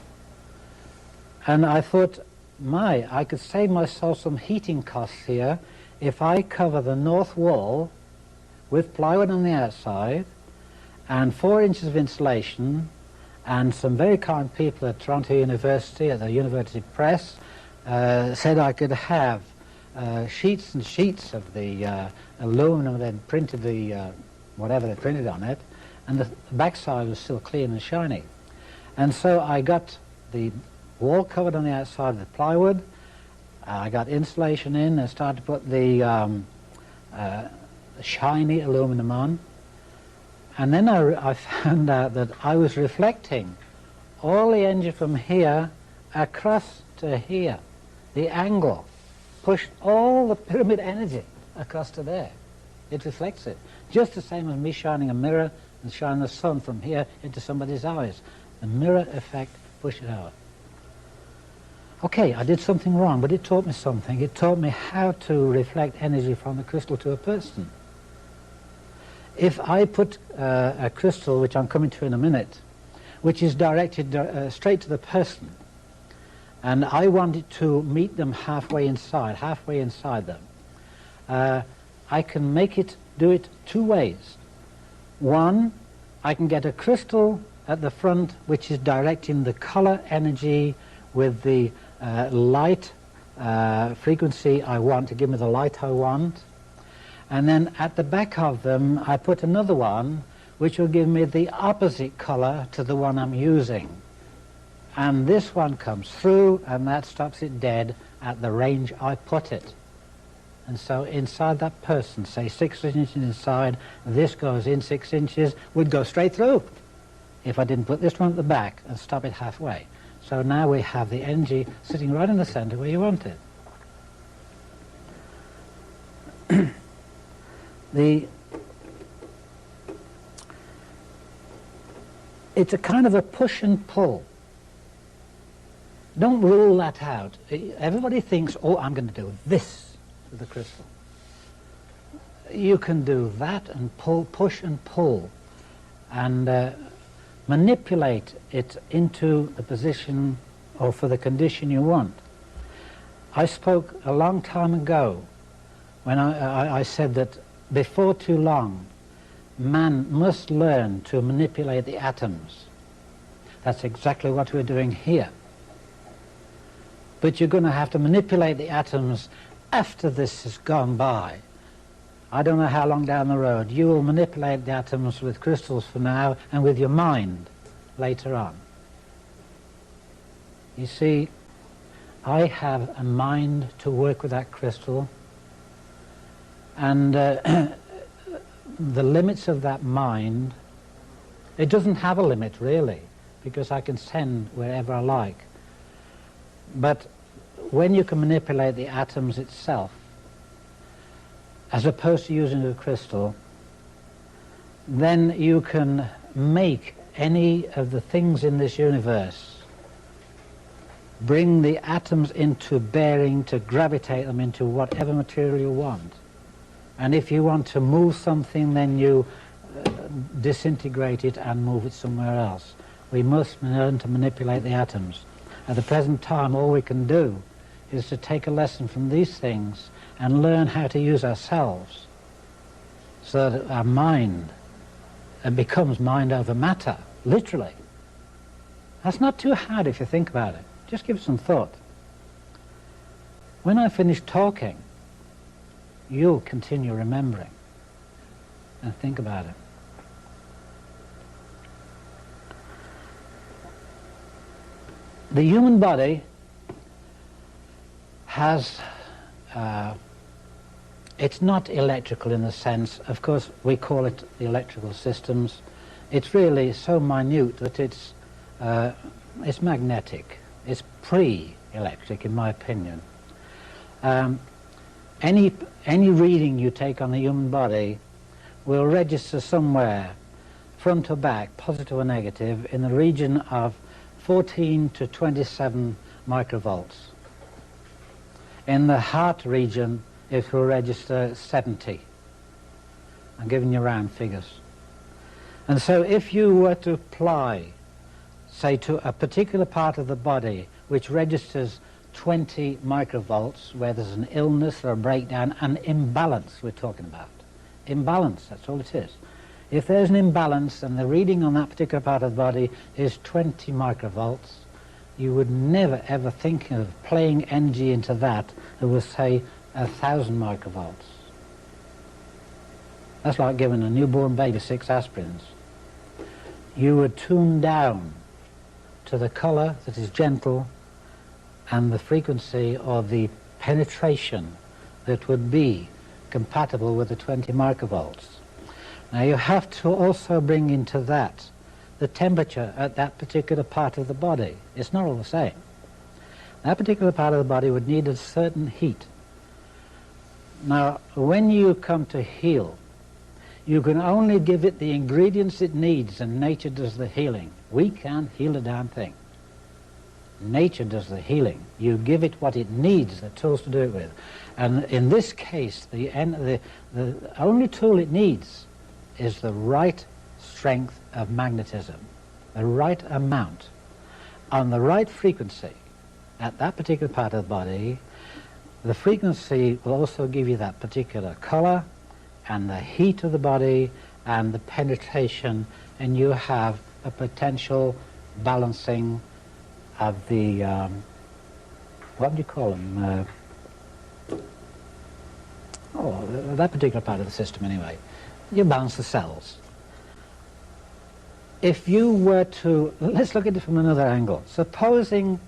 A: And I thought, I could save myself some heating costs here if I cover the north wall with plywood on the outside and 4 inches of insulation, and some very kind people at Toronto University, at the University Press, said I could have sheets and sheets of the aluminum. They'd printed the whatever they printed on it, and the backside was still clean and shiny. And so I got the wall covered on the outside with plywood. I got insulation in and started to put the shiny aluminum on. And then I found out that I was reflecting all the energy from here across to here. The angle pushed all the pyramid energy across to there. It reflects it. Just the same as me shining a mirror and shining the sun from here into somebody's eyes. The mirror effect pushed it out. Okay, I did something wrong, but it taught me something. It taught me how to reflect energy from the crystal to a person. If I put a crystal, which I'm coming to in a minute, which is directed straight to the person, and I want it to meet them halfway inside them, I can do it 2 ways. One, I can get a crystal at the front which is directing the color energy with the light frequency I want to give me the light I want. And then at the back of them, I put another one which will give me the opposite color to the one I'm using. And this one comes through, and that stops it dead at the range I put it. And so inside that person, say 6 inches inside, this goes in 6 inches, would go straight through if I didn't put this one at the back and stop it halfway. So now we have the energy sitting right in the center where you want it. It's a kind of a push and pull. Don't rule that out. Everybody thinks, oh, I'm going to do this with the crystal. You can do that and push and pull, and manipulate it into the position or for the condition you want. I spoke a long time ago when I said that before too long, man must learn to manipulate the atoms. That's exactly what we're doing here. But you're going to have to manipulate the atoms after this has gone by. I don't know how long down the road. You will manipulate the atoms with crystals for now and with your mind later on. You see, I have a mind to work with that crystal, and the limits of that mind, it doesn't have a limit really, because I can send wherever I like. But when you can manipulate the atoms itself, as opposed to using a crystal, then you can make any of the things in this universe, bring the atoms into bearing to gravitate them into whatever material you want. And if you want to move something, then you disintegrate it and move it somewhere else. We must learn to manipulate the atoms. At the present time, all we can do is to take a lesson from these things and learn how to use ourselves so that our mind becomes mind over matter. literally. That's not too hard if you think about it. Just give it some thought. When I finish talking, you'll continue remembering and think about it. The human body has, it's not electrical in the sense, of course we call it the electrical systems. It's really so minute that it's magnetic. It's pre-electric in my opinion. Any reading you take on the human body will register somewhere, front to back, positive or negative, in the region of 14 to 27 microvolts. In the heart region, it will register 70. I'm giving you round figures. And so if you were to apply, say, to a particular part of the body which registers 20 microvolts, where there's an illness or a breakdown, an imbalance we're talking about. Imbalance, that's all it is. If there's an imbalance and the reading on that particular part of the body is 20 microvolts, you would never ever think of playing energy into that was, say, 1,000 microvolts. That's like giving a newborn baby 6 aspirins. You would tune down to the color that is gentle and the frequency or the penetration that would be compatible with the 20 microvolts. Now you have to also bring into that the temperature at that particular part of the body. It's not all the same. That particular part of the body would need a certain heat. Now when you come to heal, you can only give it the ingredients it needs, and nature does the healing. We can't heal a damn thing. Nature does the healing. You give it what it needs, the tools to do it with. And in this case, the only tool it needs is the right strength of magnetism, the right amount, on the right frequency at that particular part of the body. The frequency will also give you that particular color and the heat of the body and the penetration, and you have a potential balancing of the, what do you call them? That particular part of the system anyway. You balance the cells. If you were to, let's look at it from another angle. Supposing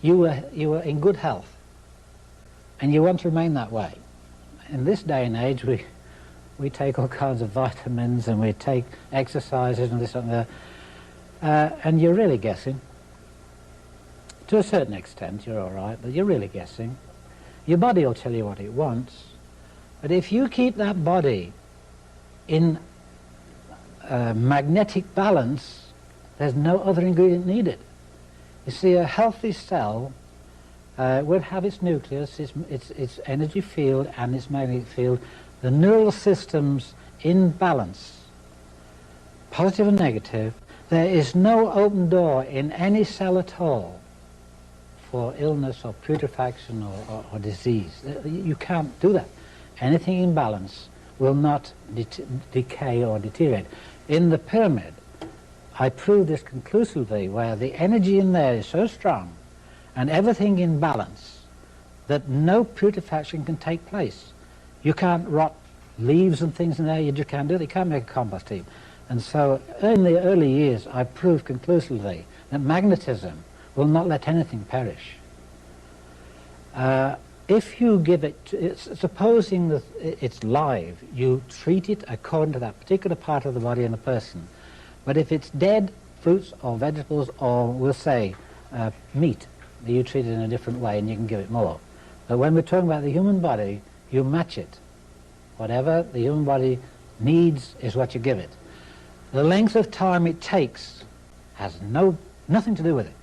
A: you were in good health and you want to remain that way. In this day and age we take all kinds of vitamins and we take exercises and this and that, and you're really guessing. To a certain extent you're all right, but you're really guessing. Your body will tell you what it wants, but if you keep that body in magnetic balance, there's no other ingredient needed. You see, a healthy cell would have its nucleus, its energy field and its magnetic field, the neural systems in balance, positive and negative. There is no open door in any cell at all for illness or putrefaction or disease. You can't do that. Anything in balance will not decay or deteriorate. In the pyramid, I proved this conclusively, where the energy in there is so strong and everything in balance that no putrefaction can take place. You can't rot leaves and things in there, you just can't do it. You can't make a compost heap. And so in the early years I proved conclusively that magnetism will not let anything perish. If you give it, supposing that it's live, you treat it according to that particular part of the body in the person. But if it's dead, fruits or vegetables, or we'll say meat, you treat it in a different way and you can give it more. But when we're talking about the human body, you match it. Whatever the human body needs is what you give it. The length of time it takes has nothing to do with it.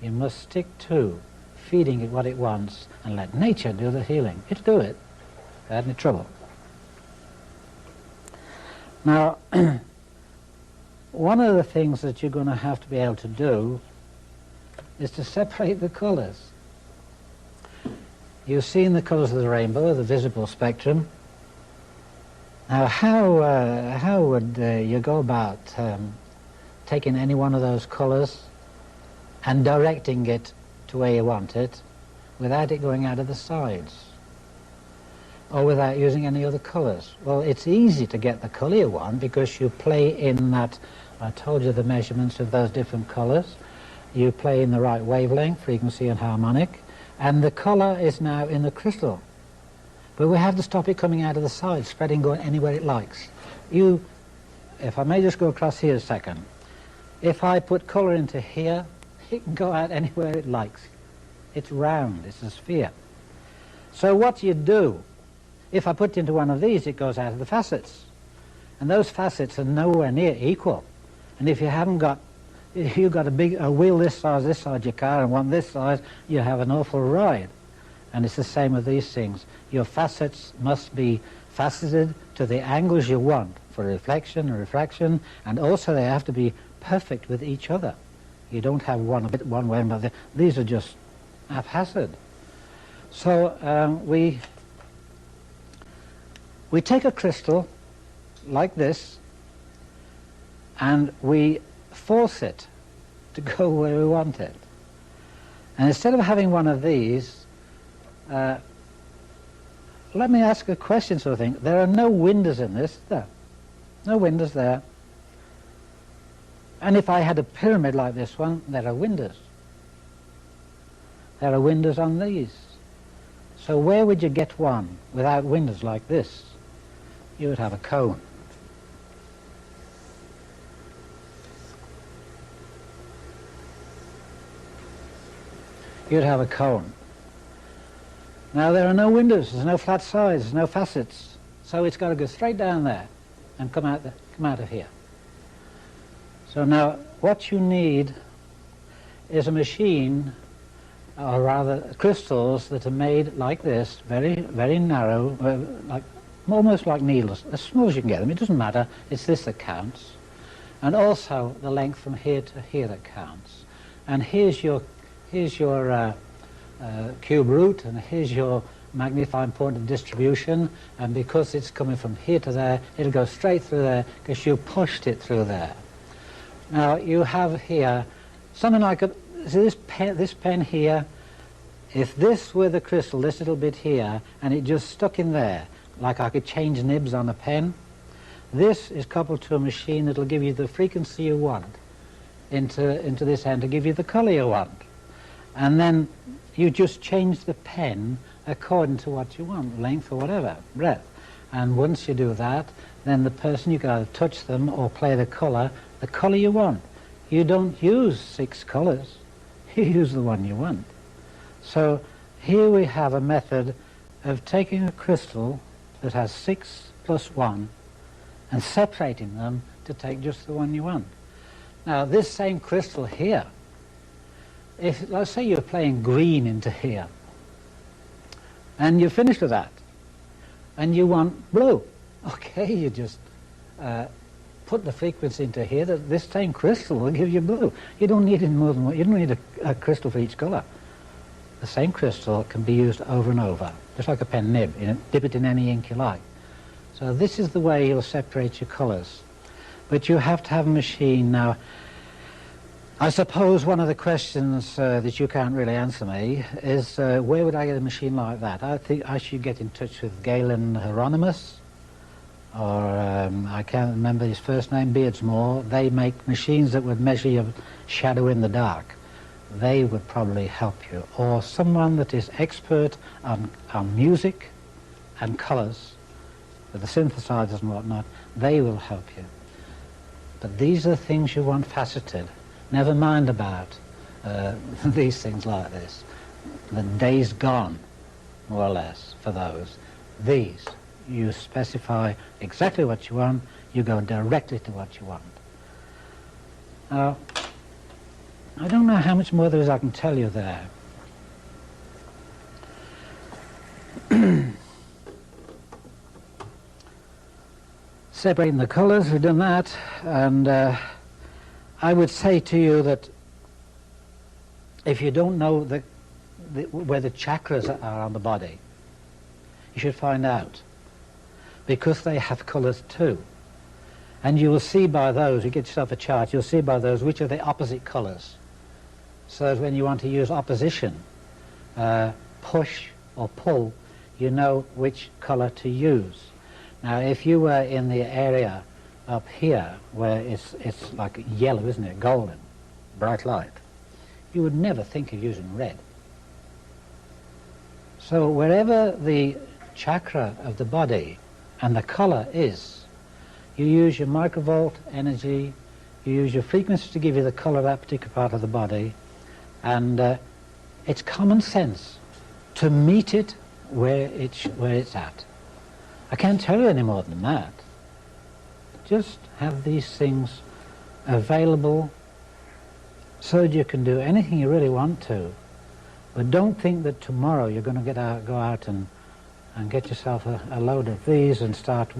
A: You must stick to feeding it what it wants and let nature do the healing. It'll do it. If it had any trouble. Now, one of the things that you're going to have to be able to do is to separate the colors. You've seen the colors of the rainbow, the visible spectrum. Now, how would you go about taking any one of those colours and directing it to where you want it without it going out of the sides, or without using any other colours? Well, it's easy to get the colour you want because you play in that, I told you the measurements of those different colours, you play in the right wavelength, frequency and harmonic, and the colour is now in the crystal. But we have to stop it coming out of the sides, spreading, going anywhere it likes. If I may just go across here a second, if I put colour into here, it can go out anywhere it likes. It's round, it's a sphere. So what you do, if I put it into one of these, it goes out of the facets. And those facets are nowhere near equal. And if you haven't got, if you've got a wheel this size your car, and one this size, you have an awful ride. And it's the same with these things. Your facets must be faceted to the angles you want for reflection and refraction, and also they have to be perfect with each other. You don't have one a bit one way and another. These are just haphazard. So we take a crystal like this and we force it to go where we want it. And instead of having one of these, let me ask a question sort of thing. There are no windows in this, there. No windows there. And if I had a pyramid like this one, there are windows. There are windows on these. So where would you get one without windows like this? You would have a cone. You'd have a cone. Now there are no windows, there's no flat sides, there's no facets, so it's got to go straight down there and come out of here. So now what you need is a machine, or rather crystals that are made like this, very, very narrow, like almost like needles, as small as you can get them. It doesn't matter, it's this that counts. And also the length from here to here that counts. And here's your cube root, and here's your magnifying point of distribution, and because it's coming from here to there, it'll go straight through there because you pushed it through there. Now you have here something like see this pen here. If this were the crystal, this little bit here, and it just stuck in there, like I could change nibs on a pen, this is coupled to a machine that'll give you the frequency you want into this end to give you the colour you want. And then you just change the pen according to what you want, length or whatever, breadth. And once you do that, then the person, you can either touch them or play the colour you want. You don't use 6 colours, you use the one you want. So here we have a method of taking a crystal that has 6 plus 1 and separating them to take just the one you want. Now this same crystal here, if, let's say you're playing green into here, and you're finished with that, and you want blue, okay, you just put the frequency into here, that this same crystal will give you blue. You don't need it more than one, you don't need a crystal for each colour. The same crystal can be used over and over, just like a pen nib, dip it in any ink you like. So this is the way you'll separate your colours. But you have to have a machine. Now, I suppose one of the questions that you can't really answer me is where would I get a machine like that? I think I should get in touch with Galen Hieronymus, or I can't remember his first name, Beardsmore. They make machines that would measure your shadow in the dark. They would probably help you. Or someone that is expert on music and colours, with the synthesizers and whatnot, they will help you. But these are things you want faceted. Never mind about these things like this. The day's gone, more or less, for those. These, you specify exactly what you want, you go directly to what you want. Now, I don't know how much more there is I can tell you there. Separating the colours, we've done that, and I would say to you that if you don't know where the chakras are on the body, you should find out. because they have colours too. And you will see by those, you get yourself a chart, you'll see by those which are the opposite colours. So that when you want to use opposition, push or pull, you know which colour to use. Now if you were in the area up here where it's like yellow, isn't it, golden, bright light, you would never think of using red. So wherever the chakra of the body and the colour is, you use your microvolt energy, you use your frequency to give you the colour of that particular part of the body, and it's common sense to meet it where it's at. I can't tell you any more than that. Just have these things available so that you can do anything you really want to. But don't think that tomorrow you're going to go out and get yourself a load of these and start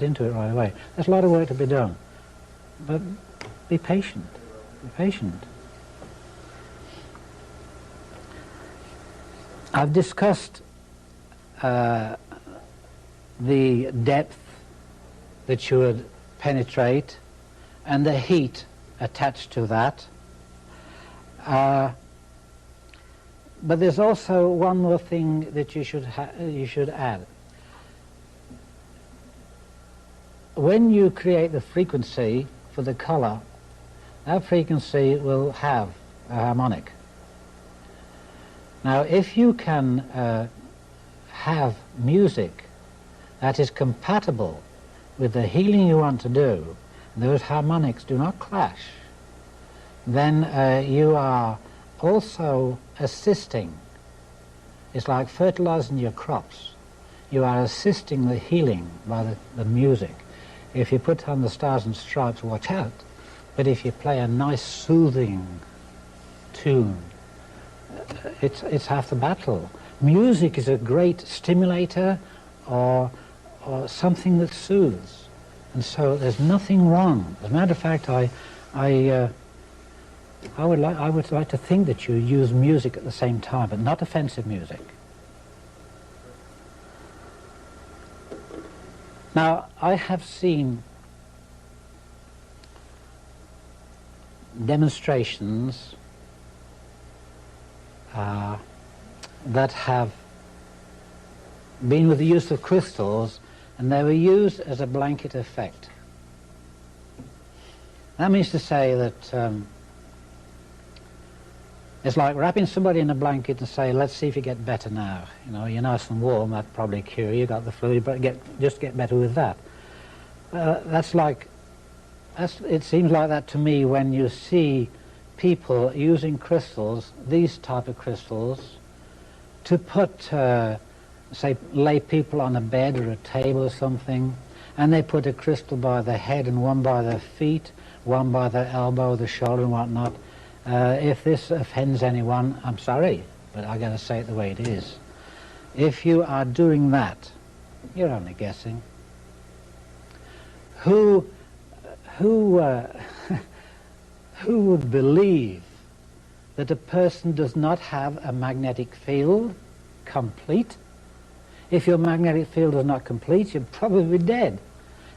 A: into it right away. There's a lot of work to be done. But be patient. Be patient. I've discussed the depth that you would penetrate and the heat attached to that. But there's also one more thing that you should add. When you create the frequency for the color, that frequency will have a harmonic. Now if you can have music that is compatible with the healing you want to do, and those harmonics do not clash, then you are also assisting. It's like fertilizing your crops. You are assisting the healing by the music. If you put on the Stars and Stripes, watch out. But if you play a nice soothing tune, it's half the battle. Music is a great stimulator or something that soothes. And so there's nothing wrong. As a matter of fact, I would like to think that you use music at the same time, but not offensive music. Now, I have seen demonstrations that have been with the use of crystals, and they were used as a blanket effect. That means to say that it's like wrapping somebody in a blanket and say, let's see if you get better now. You know, you're nice and warm, that'd probably cure you, got the flu, but just get better with that. It seems like that to me when you see people using crystals, these type of crystals, to put, say, lay people on a bed or a table or something, and they put a crystal by their head and one by their feet, one by their elbow, the shoulder and whatnot. If this offends anyone, I'm sorry, but I got to say it the way it is. If you are doing that, you're only guessing. Who would believe that a person does not have a magnetic field complete? If your magnetic field is not complete, you're probably dead.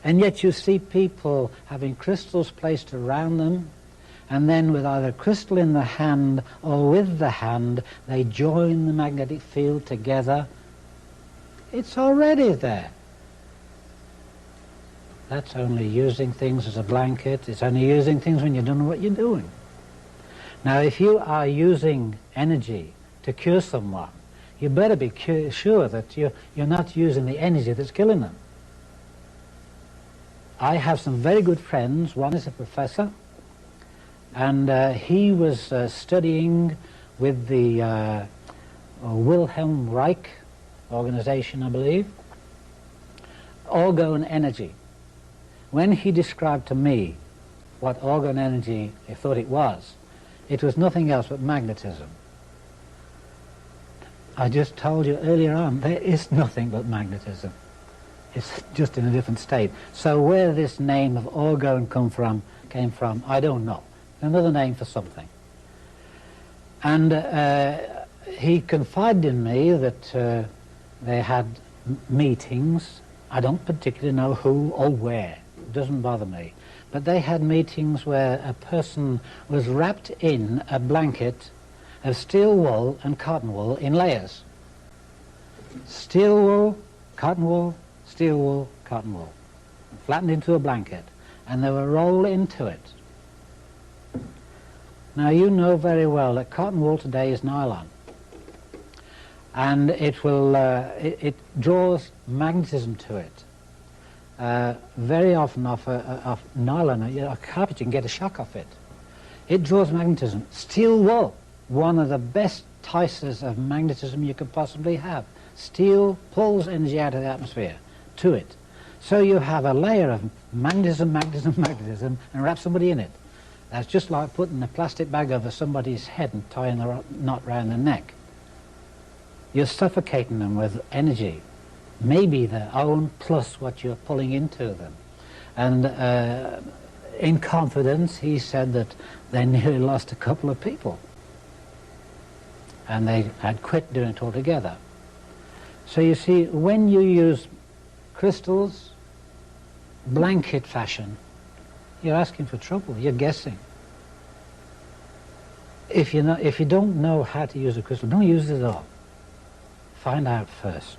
A: And yet you see people having crystals placed around them, and then with either crystal in the hand or with the hand, they join the magnetic field together. It's already there. That's only using things as a blanket. It's only using things when you don't know what you're doing. Now, if you are using energy to cure someone, you better be sure that you're not using the energy that's killing them. I have some very good friends. One is a professor, and he was studying with the Wilhelm Reich organization, I believe, orgone energy. When he described to me what orgone energy he thought it was nothing else but magnetism. I just told you earlier on, there is nothing but magnetism. It's just in a different state. So where this name of orgone came from, I don't know. Another name for something. And he confided in me that they had meetings I don't particularly know who or where. It doesn't bother me. But they had meetings where a person was wrapped in a blanket of steel wool and cotton wool in layers. Steel wool, cotton wool, steel wool, cotton wool. Flattened into a blanket. And they were rolled into it. Now you know very well that cotton wool today is nylon. And it draws magnetism to it. Very often off nylon, a carpet, you can get a shock off it. It draws magnetism. Steel wool, one of the best ticers of magnetism you could possibly have. Steel pulls energy out of the atmosphere to it. So you have a layer of magnetism, magnetism, magnetism, and wrap somebody in it. That's just like putting a plastic bag over somebody's head and tying the knot round their neck. You're suffocating them with energy, maybe their own plus what you're pulling into them. And in confidence, he said that they nearly lost a couple of people. And they had quit doing it altogether. So you see, when you use crystals, blanket fashion, you're asking for trouble, you're guessing. If you don't know how to use a crystal, don't use it at all. Find out first.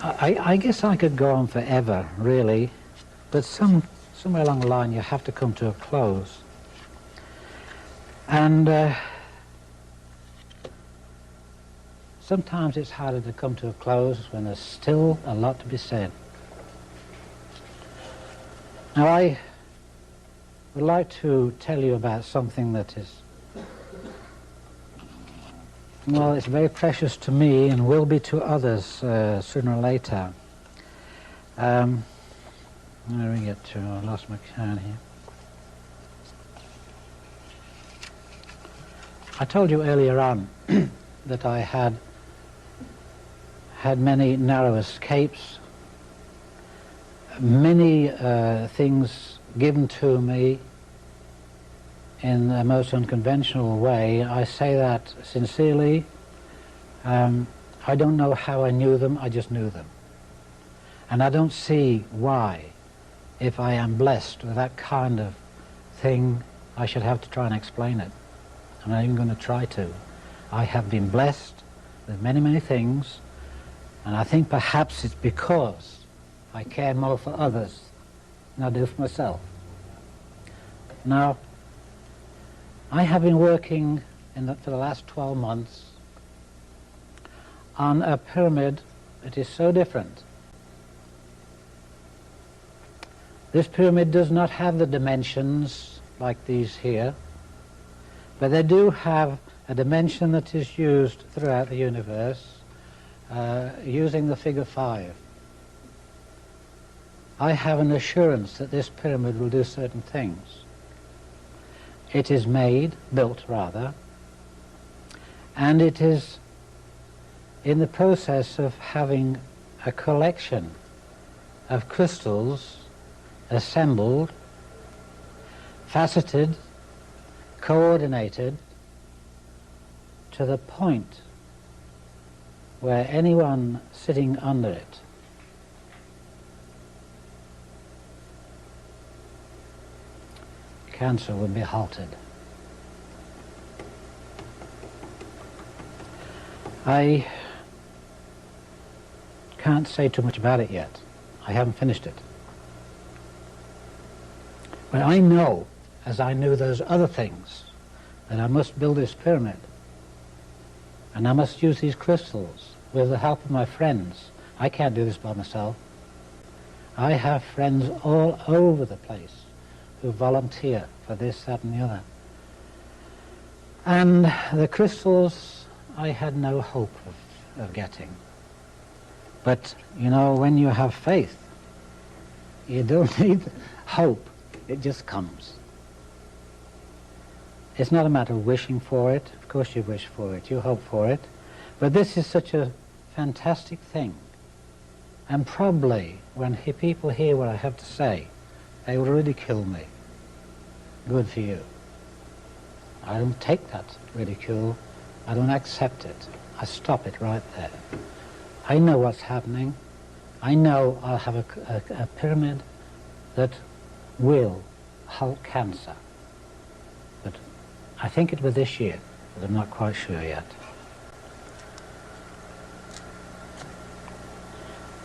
A: I guess I could go on forever, really, but somewhere along the line you have to come to a close. And sometimes it's harder to come to a close when there's still a lot to be said. Now I would like to tell you about something that is, well, it's very precious to me and will be to others sooner or later. Where do we get to? I lost my can here. I told you earlier on that I had many narrow escapes, many things given to me in the most unconventional way. I say that sincerely. I don't know how I knew them, I just knew them. And I don't see why, if I am blessed with that kind of thing, I should have to try and explain it. I'm not even going to try to. I have been blessed with many, many things, and I think perhaps it's because I care more for others than I do for myself. Now, I have been working for the last 12 months on a pyramid that is so different. This pyramid does not have the dimensions like these here, but they do have a dimension that is used throughout the universe, using the figure 5. I have an assurance that this pyramid will do certain things. It is built rather, and it is in the process of having a collection of crystals assembled, faceted, coordinated to the point where anyone sitting under it cancer would be halted. I can't say too much about it yet. I haven't finished it. But I know, as I knew those other things, that I must build this pyramid. And I must use these crystals with the help of my friends. I can't do this by myself. I have friends all over the place who volunteer for this, that, and the other. And the crystals I had no hope of getting. But, you know, when you have faith, you don't need hope. It just comes. It's not a matter of wishing for it. Of course you wish for it, you hope for it. But this is such a fantastic thing. And probably when people hear what I have to say, they will ridicule me. Good for you. I don't take that ridicule. I don't accept it. I stop it right there. I know what's happening. I know I'll have a pyramid that will halt cancer. But I think it was this year, but I'm not quite sure yet.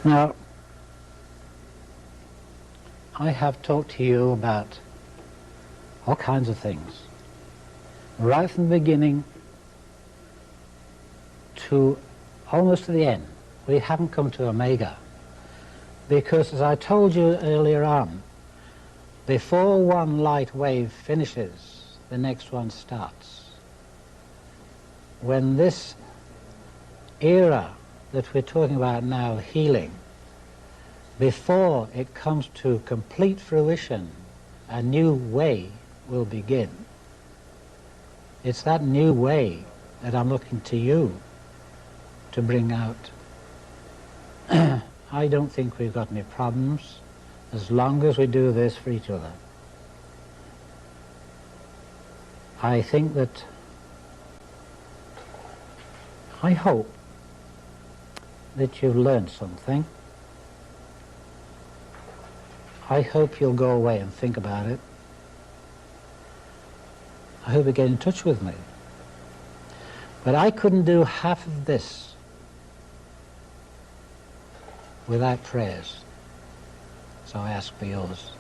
A: Now, I have talked to you about all kinds of things, right from the beginning to almost to the end. We haven't come to Omega, because as I told you earlier on, before one light wave finishes, the next one starts. When this era that we're talking about now, healing, before it comes to complete fruition, a new way will begin. It's that new way that I'm looking to you to bring out. I don't think we've got any problems as long as we do this for each other. I think that, I hope that you've learned something. I hope you'll go away and think about it. I hope you get in touch with me. But I couldn't do half of this without prayers. So I ask for yours.